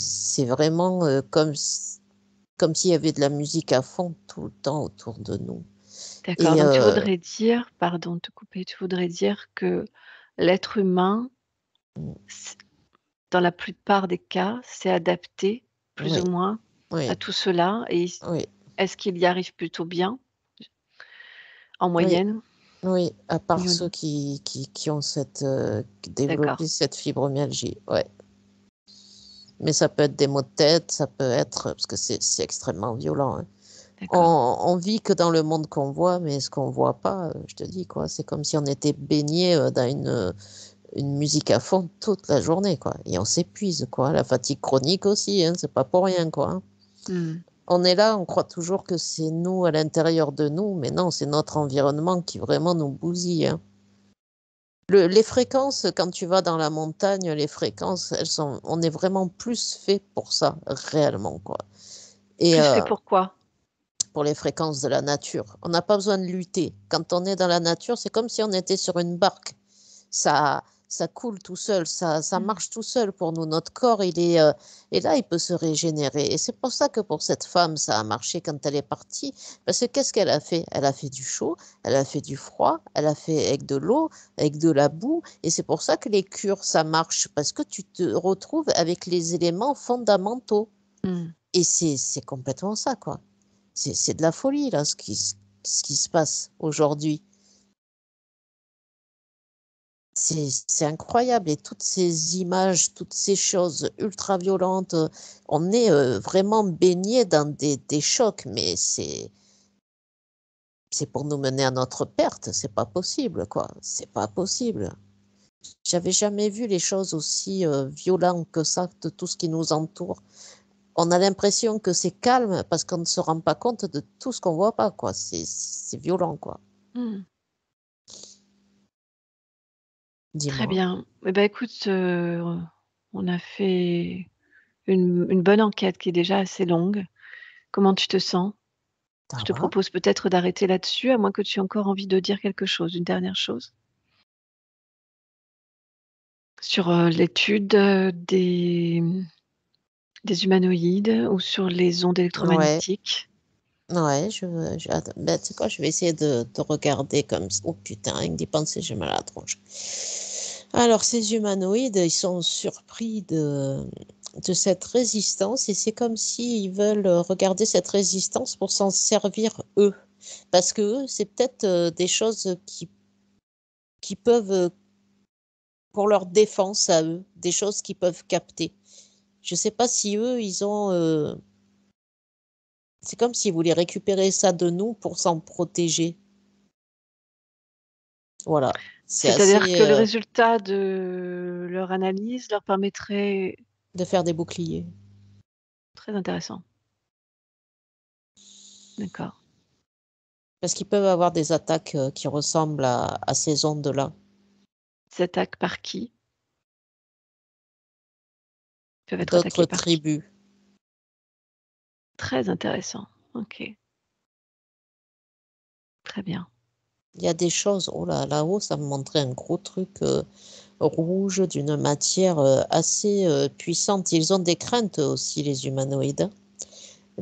vraiment comme s'il y avait de la musique à fond tout le temps autour de nous. D'accord, Et donc tu voudrais dire, pardon de te couper, tu voudrais dire que l'être humain, s dans la plupart des cas, s'est adapté plus oui, ou moins oui, à tout cela et oui, est-ce qu'il y arrive plutôt bien, en oui, moyenne? oui, à part Oui ou ceux non? qui ont D'accord, développé cette fibromyalgie, ouais. Mais ça peut être des maux de tête, ça peut être, parce que c'est extrêmement violent, hein. d'accord. On vit que dans le monde qu'on voit, mais ce qu'on voit pas, je te dis quoi, c'est comme si on était baigné dans une musique à fond toute la journée, quoi. Et on s'épuise, quoi. La fatigue chronique aussi, hein, c'est pas pour rien, quoi, hein. Mmh. On est là, on croit toujours que c'est nous à l'intérieur de nous, mais non, c'est notre environnement qui vraiment nous bousille, hein. Les fréquences, quand tu vas dans la montagne, les fréquences, on est vraiment plus fait pour ça, réellement, quoi. Et Plus fait pourquoi? pour les fréquences de la nature. On n'a pas besoin de lutter. Quand on est dans la nature, c'est comme si on était sur une barque. Ça coule tout seul, ça Mmh. marche tout seul pour nous. Notre corps, et là, il peut se régénérer. Et c'est pour ça que pour cette femme, ça a marché quand elle est partie. Parce que qu'est-ce qu'elle a fait? Elle a fait du chaud, elle a fait du froid, elle a fait avec de l'eau, avec de la boue. Et c'est pour ça que les cures, ça marche. Parce que tu te retrouves avec les éléments fondamentaux. Mmh. Et c'est complètement ça, quoi. C'est de la folie, là, ce qui se passe aujourd'hui. C'est incroyable, et toutes ces images, toutes ces choses ultra violentes, on est vraiment baigné dans des chocs, mais c'est pour nous mener à notre perte, c'est pas possible, quoi. C'est pas possible. J'avais jamais vu les choses aussi violentes que ça, de tout ce qui nous entoure. On a l'impression que c'est calme parce qu'on ne se rend pas compte de tout ce qu'on voit pas, quoi. C'est violent, quoi. Mmh. Très Dis-moi. bien. Eh ben, écoute, on a fait une bonne enquête qui est déjà assez longue. Comment tu te sens? Je Ça te va? propose peut-être d'arrêter là-dessus, à moins que tu aies encore envie de dire quelque chose, une dernière chose? Sur, l'étude, des humanoïdes ou sur les ondes Ouais, électromagnétiques? ouais, attends, ben, tu sais quoi? Je vais essayer de regarder comme ça. Oh putain, rien que d'y penser, j'ai mal à la tronche. Alors, ces humanoïdes, ils sont surpris de cette résistance et c'est comme s'ils veulent regarder cette résistance pour s'en servir eux. Parce que eux, c'est peut-être des choses qui peuvent, pour leur défense à eux, des choses qu'ils peuvent capter. Je sais pas si eux, ils ont, c'est comme s'ils voulaient récupérer ça de nous pour s'en protéger. Voilà, c'est C'est-à-dire assez, que le résultat de leur analyse leur permettrait de faire des boucliers. très intéressant, d'accord. Parce qu'ils peuvent avoir des attaques, qui ressemblent à ces ondes-là. Ils attaquent par qui? Ils peuvent être D'autres attaqués par qui? tribus. Très intéressant, OK, très bien. Il y a des choses, oh là, là-haut, ça me montrait un gros truc, rouge d'une matière, assez, puissante. Ils ont des craintes aussi, les humanoïdes, hein.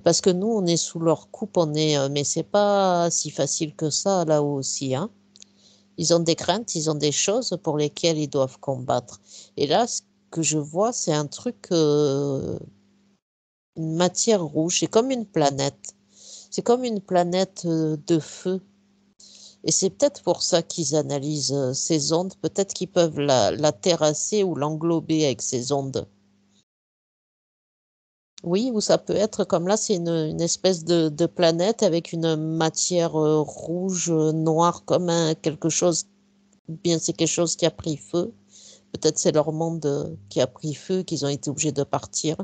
Parce que nous, on est sous leur coupe, on est, mais c'est pas si facile que ça là-haut aussi, hein. Ils ont des craintes, ils ont des choses pour lesquelles ils doivent combattre. Et là, ce que je vois, c'est un truc, une matière rouge, c'est comme une planète. C'est comme une planète, de feu et c'est peut-être pour ça qu'ils analysent, ces ondes. Peut-être qu'ils peuvent la terrasser ou l'englober avec ces ondes. Oui, ou ça peut être comme là, c'est une espèce de planète avec une matière, rouge, noire comme un quelque chose ou bien c'est quelque chose qui a pris feu. Peut-être c'est leur monde, qui a pris feu, qu'ils ont été obligés de partir.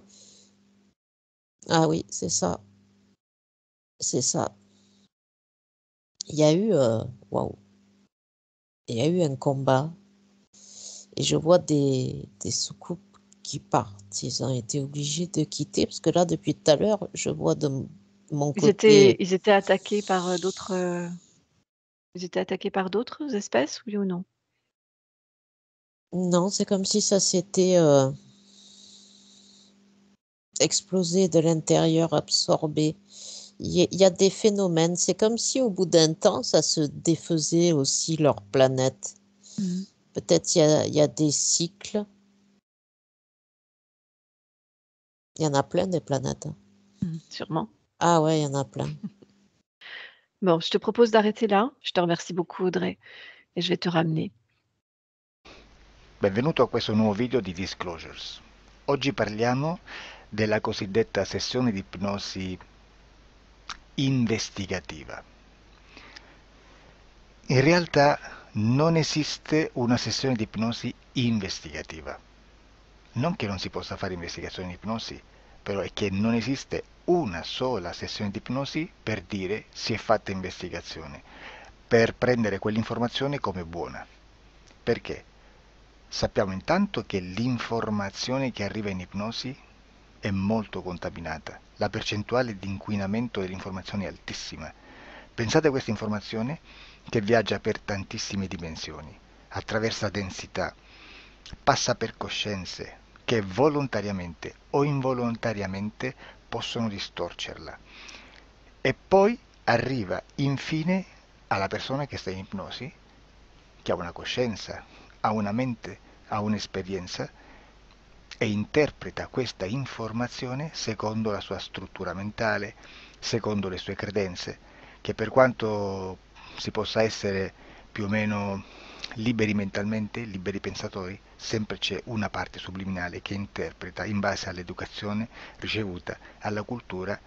Ah oui, c'est ça, c'est ça. Il y a eu, waouh, il y a eu un combat et je vois des soucoupes qui partent. Ils ont été obligés de quitter parce que là, depuis tout à l'heure, je vois de mon côté, Ils étaient attaqués par, ils étaient attaqués par d'autres espèces, oui ou non? non, c'est comme si ça s'était, explosé de l'intérieur, absorbé. Il y a des phénomènes, c'est comme si au bout d'un temps, ça se défaisait aussi leur planète. Mmh. Peut-être il y a des cycles. Il y en a plein des planètes, hein. Mmh, sûrement. Ah ouais, il y en a plein. Bon, je te propose d'arrêter là. Je te remercie beaucoup Audrey et je vais te ramener. Benvenuto a questo nuovo video di Disclosures. Oggi parliamo della cosiddetta sessione di ipnosi investigativa. In realtà non esiste una sessione di ipnosi investigativa. Non che non si possa fare investigazione di ipnosi, però è che non esiste una sola sessione di ipnosi per dire si è fatta investigazione, per prendere quell'informazione come buona. Perché? Sappiamo intanto che l'informazione che arriva in ipnosi è molto contaminata, la percentuale di inquinamento dell'informazione è altissima. Pensate a questa informazione che viaggia per tantissime dimensioni, attraversa densità, passa per coscienze che volontariamente o involontariamente possono distorcerla e poi arriva infine alla persona che sta in ipnosi, che ha una coscienza, ha una mente, ha un'esperienza e interpreta questa informazione secondo la sua struttura mentale, secondo le sue credenze, che per quanto si possa essere più o meno liberi mentalmente, liberi pensatori, sempre c'è una parte subliminale che interpreta in base all'educazione ricevuta, alla cultura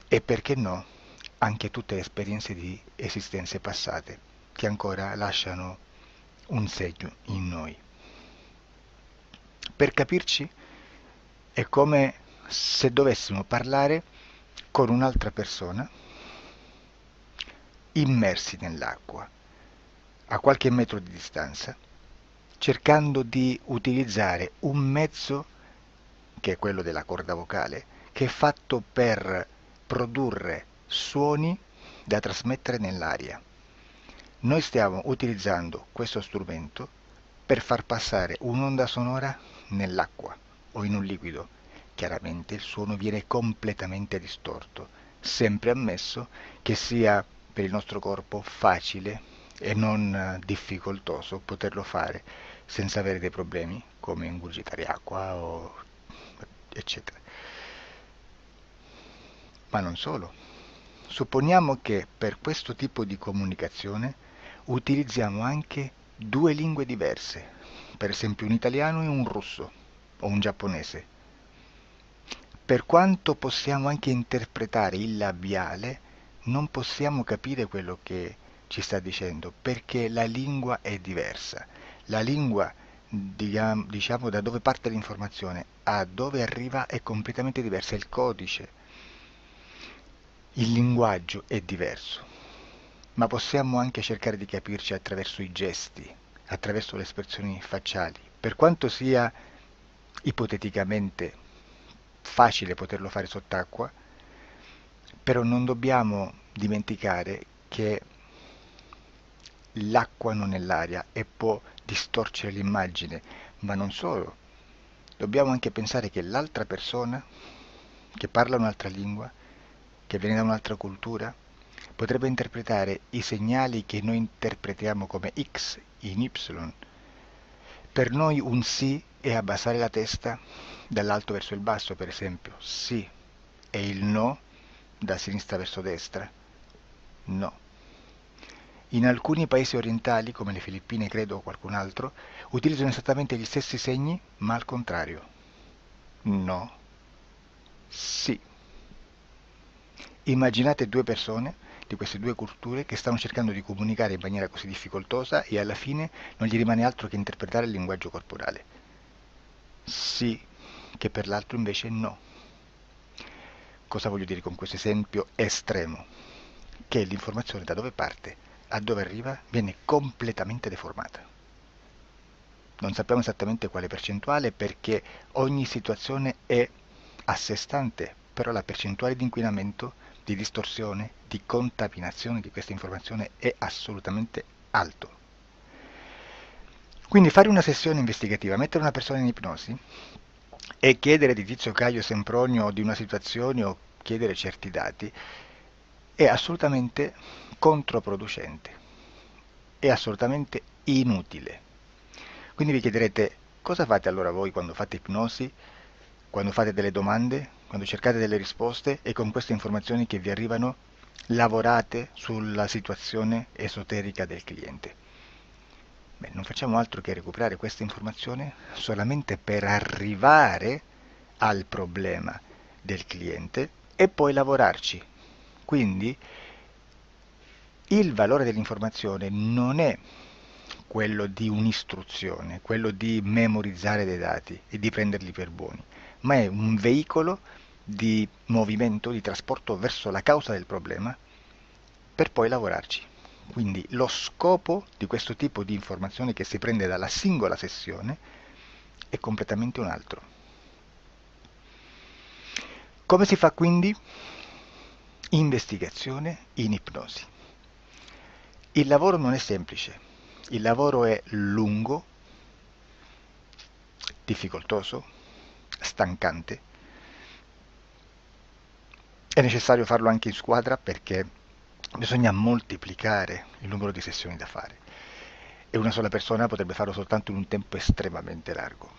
e perché no, anche tutte le esperienze di esistenze passate che ancora lasciano un segno in noi. Per capirci è come se dovessimo parlare con un'altra persona immersi nell'acqua, a qualche metro di distanza, cercando di utilizzare un mezzo, che è quello della corda vocale, che è fatto per produrre suoni da trasmettere nell'aria. Noi stiamo utilizzando questo strumento per far passare un'onda sonora nell'acqua o in un liquido. Chiaramente il suono viene completamente distorto, sempre ammesso che sia per il nostro corpo facile e non difficoltoso poterlo fare senza avere dei problemi come ingurgitare acqua o eccetera. Ma non solo. Supponiamo che per questo tipo di comunicazione utilizziamo anche due lingue diverse, per esempio un italiano e un russo o un giapponese. Per quanto possiamo anche interpretare il labiale, non possiamo capire quello che ci sta dicendo, perché la lingua è diversa. La lingua, diciamo, da dove parte l'informazione a dove arriva è completamente diversa, il codice, il linguaggio è diverso, ma possiamo anche cercare di capirci attraverso i gesti, attraverso le espressioni facciali. Per quanto sia ipoteticamente facile poterlo fare sott'acqua, però non dobbiamo dimenticare che l'acqua non è l'aria e può distorcere l'immagine, ma non solo. Dobbiamo anche pensare che l'altra persona, che parla un'altra lingua, che viene da un'altra cultura, potrebbe interpretare i segnali che noi interpretiamo come X in Y. Per noi un sì è abbassare la testa dall'alto verso il basso, per esempio, sì, e il no da sinistra verso destra, no. In alcuni paesi orientali, come le Filippine credo o qualcun altro, utilizzano esattamente gli stessi segni, ma al contrario. No, sì. Immaginate due persone di queste due culture che stanno cercando di comunicare in maniera così difficoltosa e alla fine non gli rimane altro che interpretare il linguaggio corporale. Sì, che per l'altro invece no. Cosa voglio dire con questo esempio estremo? Che l'informazione da dove parte a dove arriva viene completamente deformata. Non sappiamo esattamente quale percentuale perché ogni situazione è a sé stante, però la percentuale di inquinamento, di distorsione, di contaminazione di questa informazione è assolutamente alto. Quindi fare una sessione investigativa, mettere una persona in ipnosi e chiedere di Tizio Caio Sempronio di una situazione o chiedere certi dati è assolutamente controproducente, è assolutamente inutile. Quindi vi chiederete cosa fate allora voi quando fate ipnosi, quando fate delle domande, quando cercate delle risposte e con queste informazioni che vi arrivano lavorate sulla situazione esoterica del cliente. Beh, non facciamo altro che recuperare questa informazione solamente per arrivare al problema del cliente e poi lavorarci. Quindi il valore dell'informazione non è quello di un'istruzione, quello di memorizzare dei dati e di prenderli per buoni, ma è un veicolo di movimento, di trasporto verso la causa del problema per poi lavorarci. Quindi lo scopo di questo tipo di informazione che si prende dalla singola sessione è completamente un altro. Come si fa quindi? Investigazione in ipnosi. Il lavoro non è semplice, il lavoro è lungo, difficoltoso, stancante. È necessario farlo anche in squadra perché bisogna moltiplicare il numero di sessioni da fare e una sola persona potrebbe farlo soltanto in un tempo estremamente largo.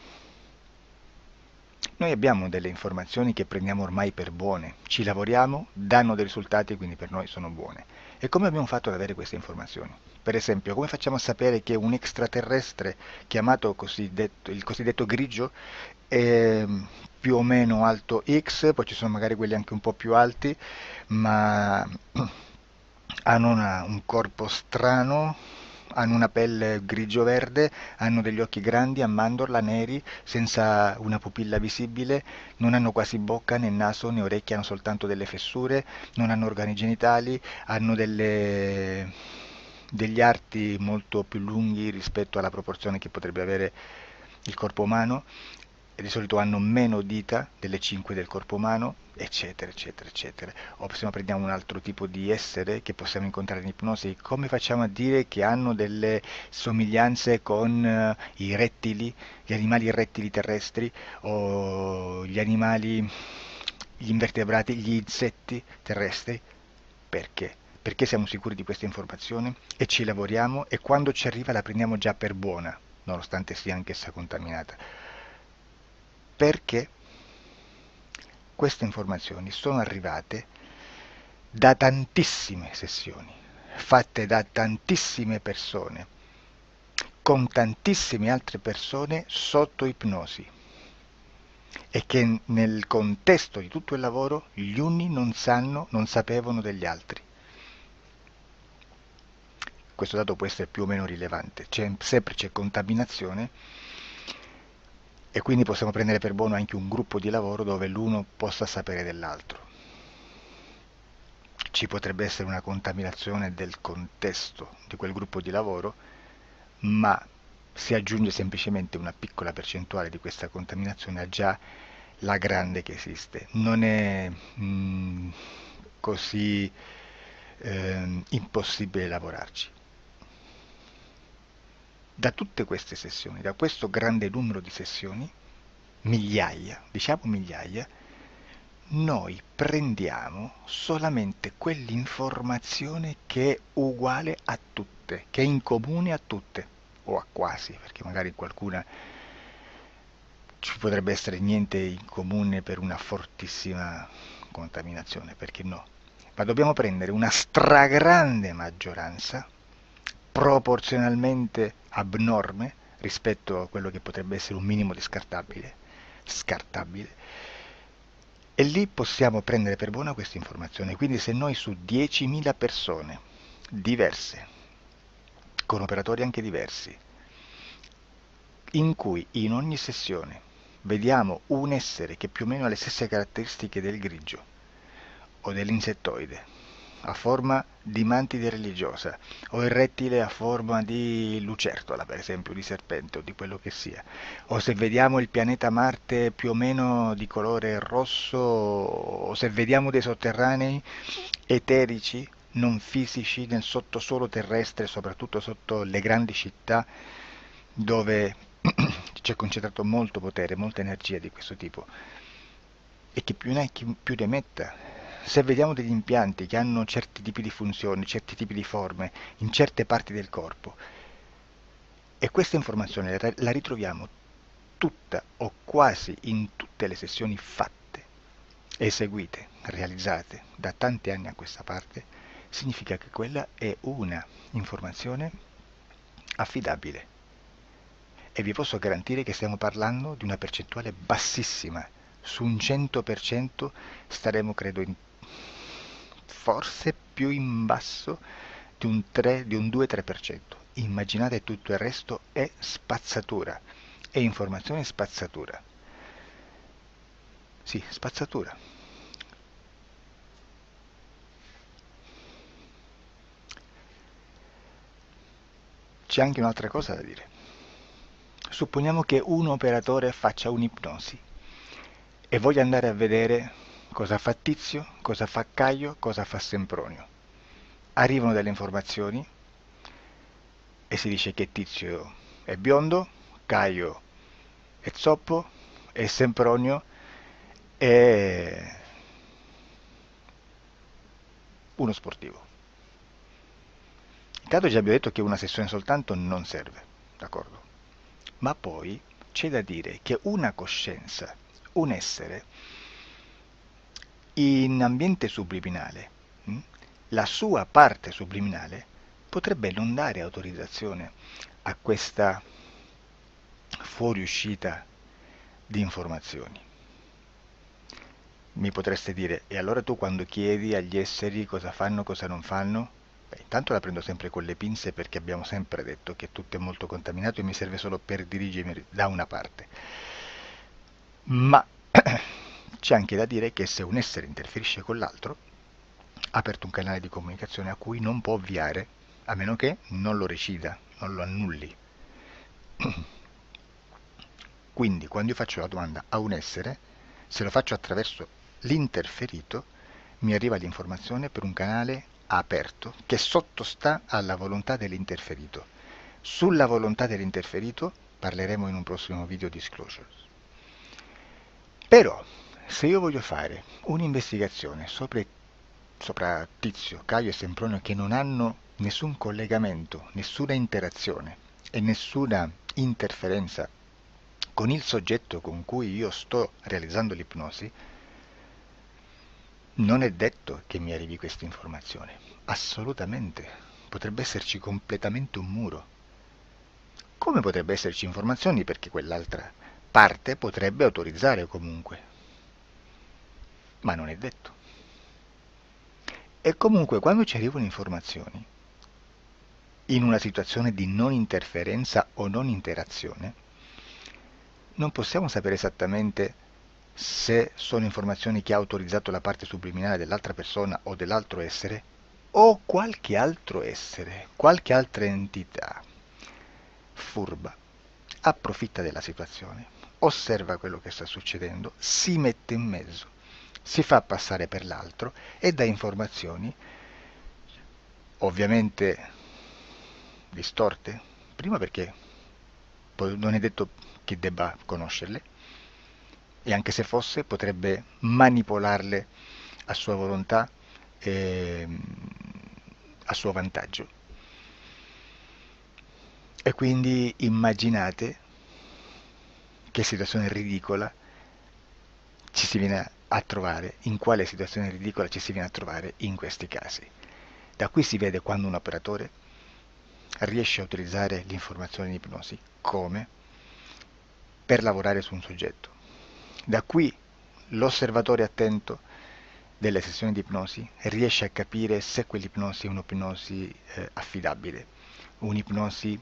Noi abbiamo delle informazioni che prendiamo ormai per buone, ci lavoriamo, danno dei risultati e quindi per noi sono buone. E come abbiamo fatto ad avere queste informazioni? Per esempio, come facciamo a sapere che un extraterrestre chiamato il cosiddetto grigio è più o meno alto X, poi ci sono magari quelli anche un po' più alti, ma hanno un corpo strano, hanno una pelle grigio-verde, hanno degli occhi grandi, a mandorla, neri, senza una pupilla visibile, non hanno quasi bocca, né naso, né orecchie, hanno soltanto delle fessure, non hanno organi genitali, hanno degli arti molto più lunghi rispetto alla proporzione che potrebbe avere il corpo umano, e di solito hanno meno dita delle 5 del corpo umano, eccetera, eccetera, eccetera. O se no prendiamo un altro tipo di essere che possiamo incontrare in ipnosi, come facciamo a dire che hanno delle somiglianze con i rettili, gli animali rettili terrestri, o gli invertebrati, gli insetti terrestri? Perché? Perché siamo sicuri di questa informazione e ci lavoriamo, e quando ci arriva la prendiamo già per buona, nonostante sia anch'essa contaminata. Perché queste informazioni sono arrivate da tantissime sessioni, fatte da tantissime persone, con tantissime altre persone sotto ipnosi, e che nel contesto di tutto il lavoro gli uni non sapevano degli altri. Questo dato può essere più o meno rilevante, sempre c'è contaminazione, e quindi possiamo prendere per buono anche un gruppo di lavoro dove l'uno possa sapere dell'altro. Ci potrebbe essere una contaminazione del contesto di quel gruppo di lavoro, ma si aggiunge semplicemente una piccola percentuale di questa contaminazione a già la grande che esiste. Non è così impossibile lavorarci. Da tutte queste sessioni, da questo grande numero di sessioni, migliaia, diciamo migliaia, noi prendiamo solamente quell'informazione che è uguale a tutte, che è in comune a tutte, o a quasi, perché magari qualcuna ci potrebbe essere niente in comune per una fortissima contaminazione, perché no? Ma dobbiamo prendere una stragrande maggioranza, proporzionalmente abnorme rispetto a quello che potrebbe essere un minimo di scartabile, e lì possiamo prendere per buona questa informazione. Quindi se noi su 10.000 persone diverse, con operatori anche diversi, in cui in ogni sessione vediamo un essere che più o meno ha le stesse caratteristiche del grigio o dell'insettoide, a forma di mantide religiosa, o il rettile a forma di lucertola, per esempio, di serpente o di quello che sia, o se vediamo il pianeta Marte più o meno di colore rosso, o se vediamo dei sotterranei eterici, non fisici, nel sottosuolo terrestre, soprattutto sotto le grandi città, dove c'è concentrato molto potere, molta energia di questo tipo, e che più ne hai più ne metta. Se vediamo degli impianti che hanno certi tipi di funzioni, certi tipi di forme in certe parti del corpo, e questa informazione la ritroviamo tutta o quasi in tutte le sessioni fatte, eseguite, realizzate da tanti anni a questa parte, significa che quella è una informazione affidabile. E vi posso garantire che stiamo parlando di una percentuale bassissima. Su un 100% staremo, credo, forse più in basso di un 2-3%. Immaginate, tutto il resto è spazzatura, è informazione spazzatura. Sì, spazzatura. C'è anche un'altra cosa da dire. Supponiamo che un operatore faccia un'ipnosi e voglia andare a vedere cosa fa Tizio, cosa fa Caio, cosa fa Sempronio. Arrivano delle informazioni e si dice che Tizio è biondo, Caio è zoppo e Sempronio è uno sportivo. Intanto già abbiamo detto che una sessione soltanto non serve, d'accordo? Ma poi c'è da dire che una coscienza, un essere, in ambiente subliminale, la sua parte subliminale potrebbe non dare autorizzazione a questa fuoriuscita di informazioni. Mi potreste dire, e allora tu quando chiedi agli esseri cosa fanno, cosa non fanno, Beh, intanto la prendo sempre con le pinze perché abbiamo sempre detto che tutto è molto contaminato e mi serve solo per dirigermi da una parte. Ma c'è anche da dire che se un essere interferisce con l'altro, ha aperto un canale di comunicazione a cui non può ovviare, a meno che non lo recida, non lo annulli. Quindi quando io faccio la domanda a un essere, se lo faccio attraverso l'interferito, mi arriva l'informazione per un canale aperto che sottostà alla volontà dell'interferito. Sulla volontà dell'interferito parleremo in un prossimo video disclosures. Però, se io voglio fare un'investigazione sopra Tizio, Caio e Sempronio che non hanno nessun collegamento, nessuna interazione e nessuna interferenza con il soggetto con cui io sto realizzando l'ipnosi, non è detto che mi arrivi questa informazione. Assolutamente. Potrebbe esserci completamente un muro. Come potrebbe esserci informazioni perché quell'altra parte potrebbe autorizzare comunque. Ma non è detto. E comunque quando ci arrivano informazioni, in una situazione di non interferenza o non interazione, non possiamo sapere esattamente se sono informazioni che ha autorizzato la parte subliminale dell'altra persona o dell'altro essere, o qualche altro essere, qualche altra entità furba, approfitta della situazione, osserva quello che sta succedendo, si mette in mezzo, si fa passare per l'altro e dà informazioni, ovviamente distorte, prima perché non è detto che debba conoscerle, e anche se fosse potrebbe manipolarle a sua volontà e a suo vantaggio. E quindi immaginate che situazione ridicola ci si viene a trovare, in quale situazione ridicola ci si viene a trovare in questi casi. Da qui si vede quando un operatore riesce a utilizzare l'informazione in ipnosi come per lavorare su un soggetto. Da qui l'osservatore attento delle sessioni di ipnosi riesce a capire se quell'ipnosi è un'ipnosi affidabile, un'ipnosi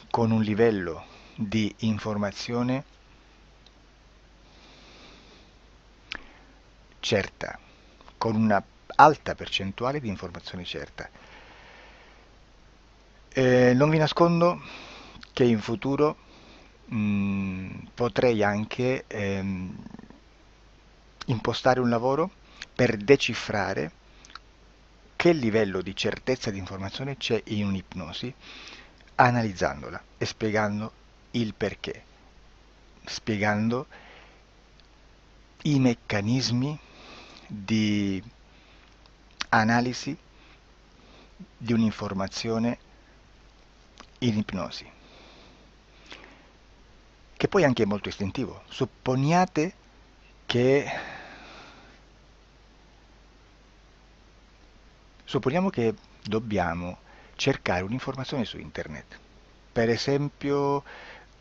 con un livello di informazione certa, con una alta percentuale di informazione certa. Non vi nascondo che in futuro potrei anche impostare un lavoro per decifrare che livello di certezza di informazione c'è in un'ipnosi, analizzandola e spiegando il perché, spiegando i meccanismi di analisi di un'informazione in ipnosi, che poi anche è molto istintivo. Supponiamo che dobbiamo cercare un'informazione su internet, per esempio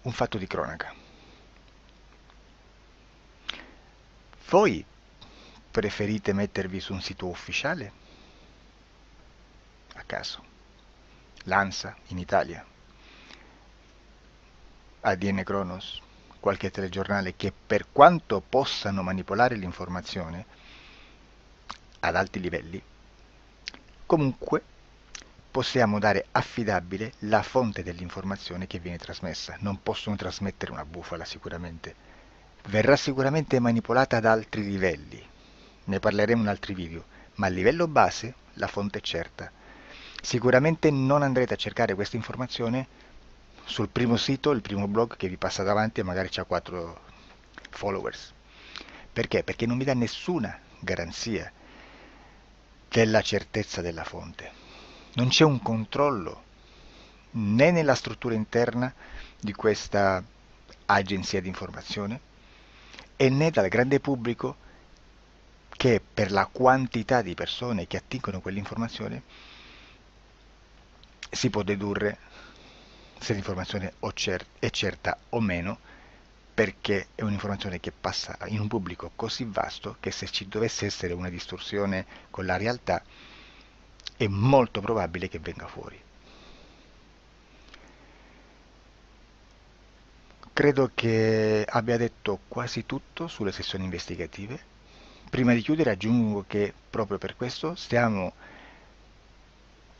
un fatto di cronaca. Voi preferite mettervi su un sito ufficiale? A caso. L'ANSA in Italia, ADN Kronos, qualche telegiornale che per quanto possano manipolare l'informazione ad alti livelli, comunque possiamo dare affidabile la fonte dell'informazione che viene trasmessa. Non possono trasmettere una bufala sicuramente. Verrà sicuramente manipolata ad altri livelli. Ne parleremo in altri video, ma a livello base la fonte è certa. Sicuramente non andrete a cercare questa informazione sul primo sito, il primo blog che vi passa davanti e magari ha 4 followers. Perché? Perché non vi dà nessuna garanzia della certezza della fonte. Non c'è un controllo né nella struttura interna di questa agenzia di informazione e né dal grande pubblico che per la quantità di persone che attingono quell'informazione si può dedurre se l'informazione è certa o meno, perché è un'informazione che passa in un pubblico così vasto che se ci dovesse essere una distorsione con la realtà è molto probabile che venga fuori. Credo che abbia detto quasi tutto sulle sessioni investigative. Prima di chiudere aggiungo che proprio per questo stiamo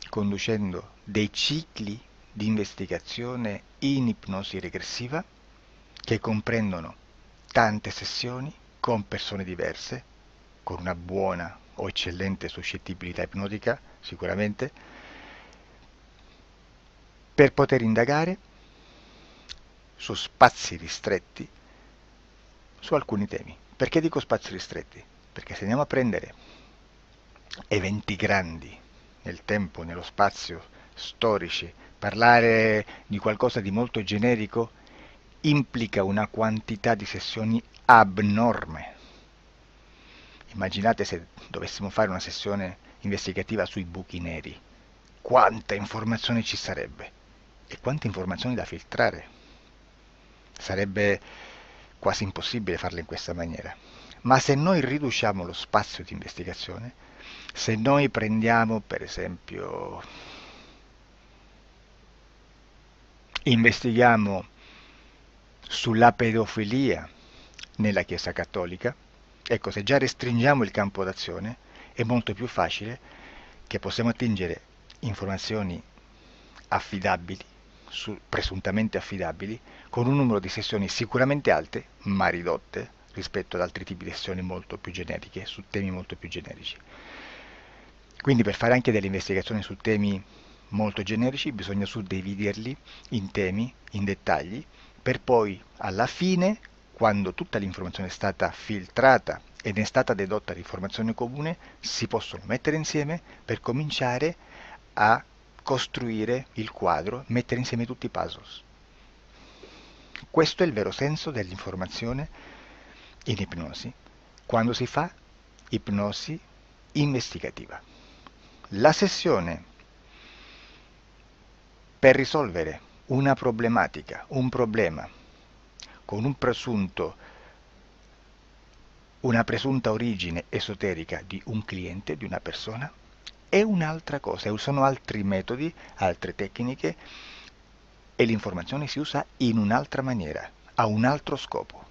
conducendo dei cicli di investigazione in ipnosi regressiva che comprendono tante sessioni con persone diverse, con una buona o eccellente suscettibilità ipnotica sicuramente, per poter indagare su spazi ristretti su alcuni temi. Perché dico spazi ristretti? Perché se andiamo a prendere eventi grandi nel tempo, nello spazio, storici, parlare di qualcosa di molto generico implica una quantità di sessioni abnorme. Immaginate se dovessimo fare una sessione investigativa sui buchi neri, quanta informazione ci sarebbe e quante informazioni da filtrare. Sarebbe quasi impossibile farlo in questa maniera. Ma se noi riduciamo lo spazio di investigazione, se noi prendiamo per esempio, investighiamo sulla pedofilia nella Chiesa Cattolica, ecco, se già restringiamo il campo d'azione, è molto più facile che possiamo attingere informazioni affidabili, presuntamente affidabili, con un numero di sessioni sicuramente alte, ma ridotte rispetto ad altri tipi di sessioni molto più generiche, su temi molto più generici. Quindi per fare anche delle investigazioni su temi molto generici bisogna suddividerli in temi, in dettagli, per poi alla fine, quando tutta l'informazione è stata filtrata ed è stata dedotta di informazione comune, si possono mettere insieme per cominciare a costruire il quadro, mettere insieme tutti i puzzles. Questo è il vero senso dell'informazione in ipnosi, quando si fa ipnosi investigativa. La sessione per risolvere una problematica, un problema, con una presunta origine esoterica di un cliente, di una persona, è un'altra cosa, sono altri metodi, altre tecniche e l'informazione si usa in un'altra maniera, ha un altro scopo.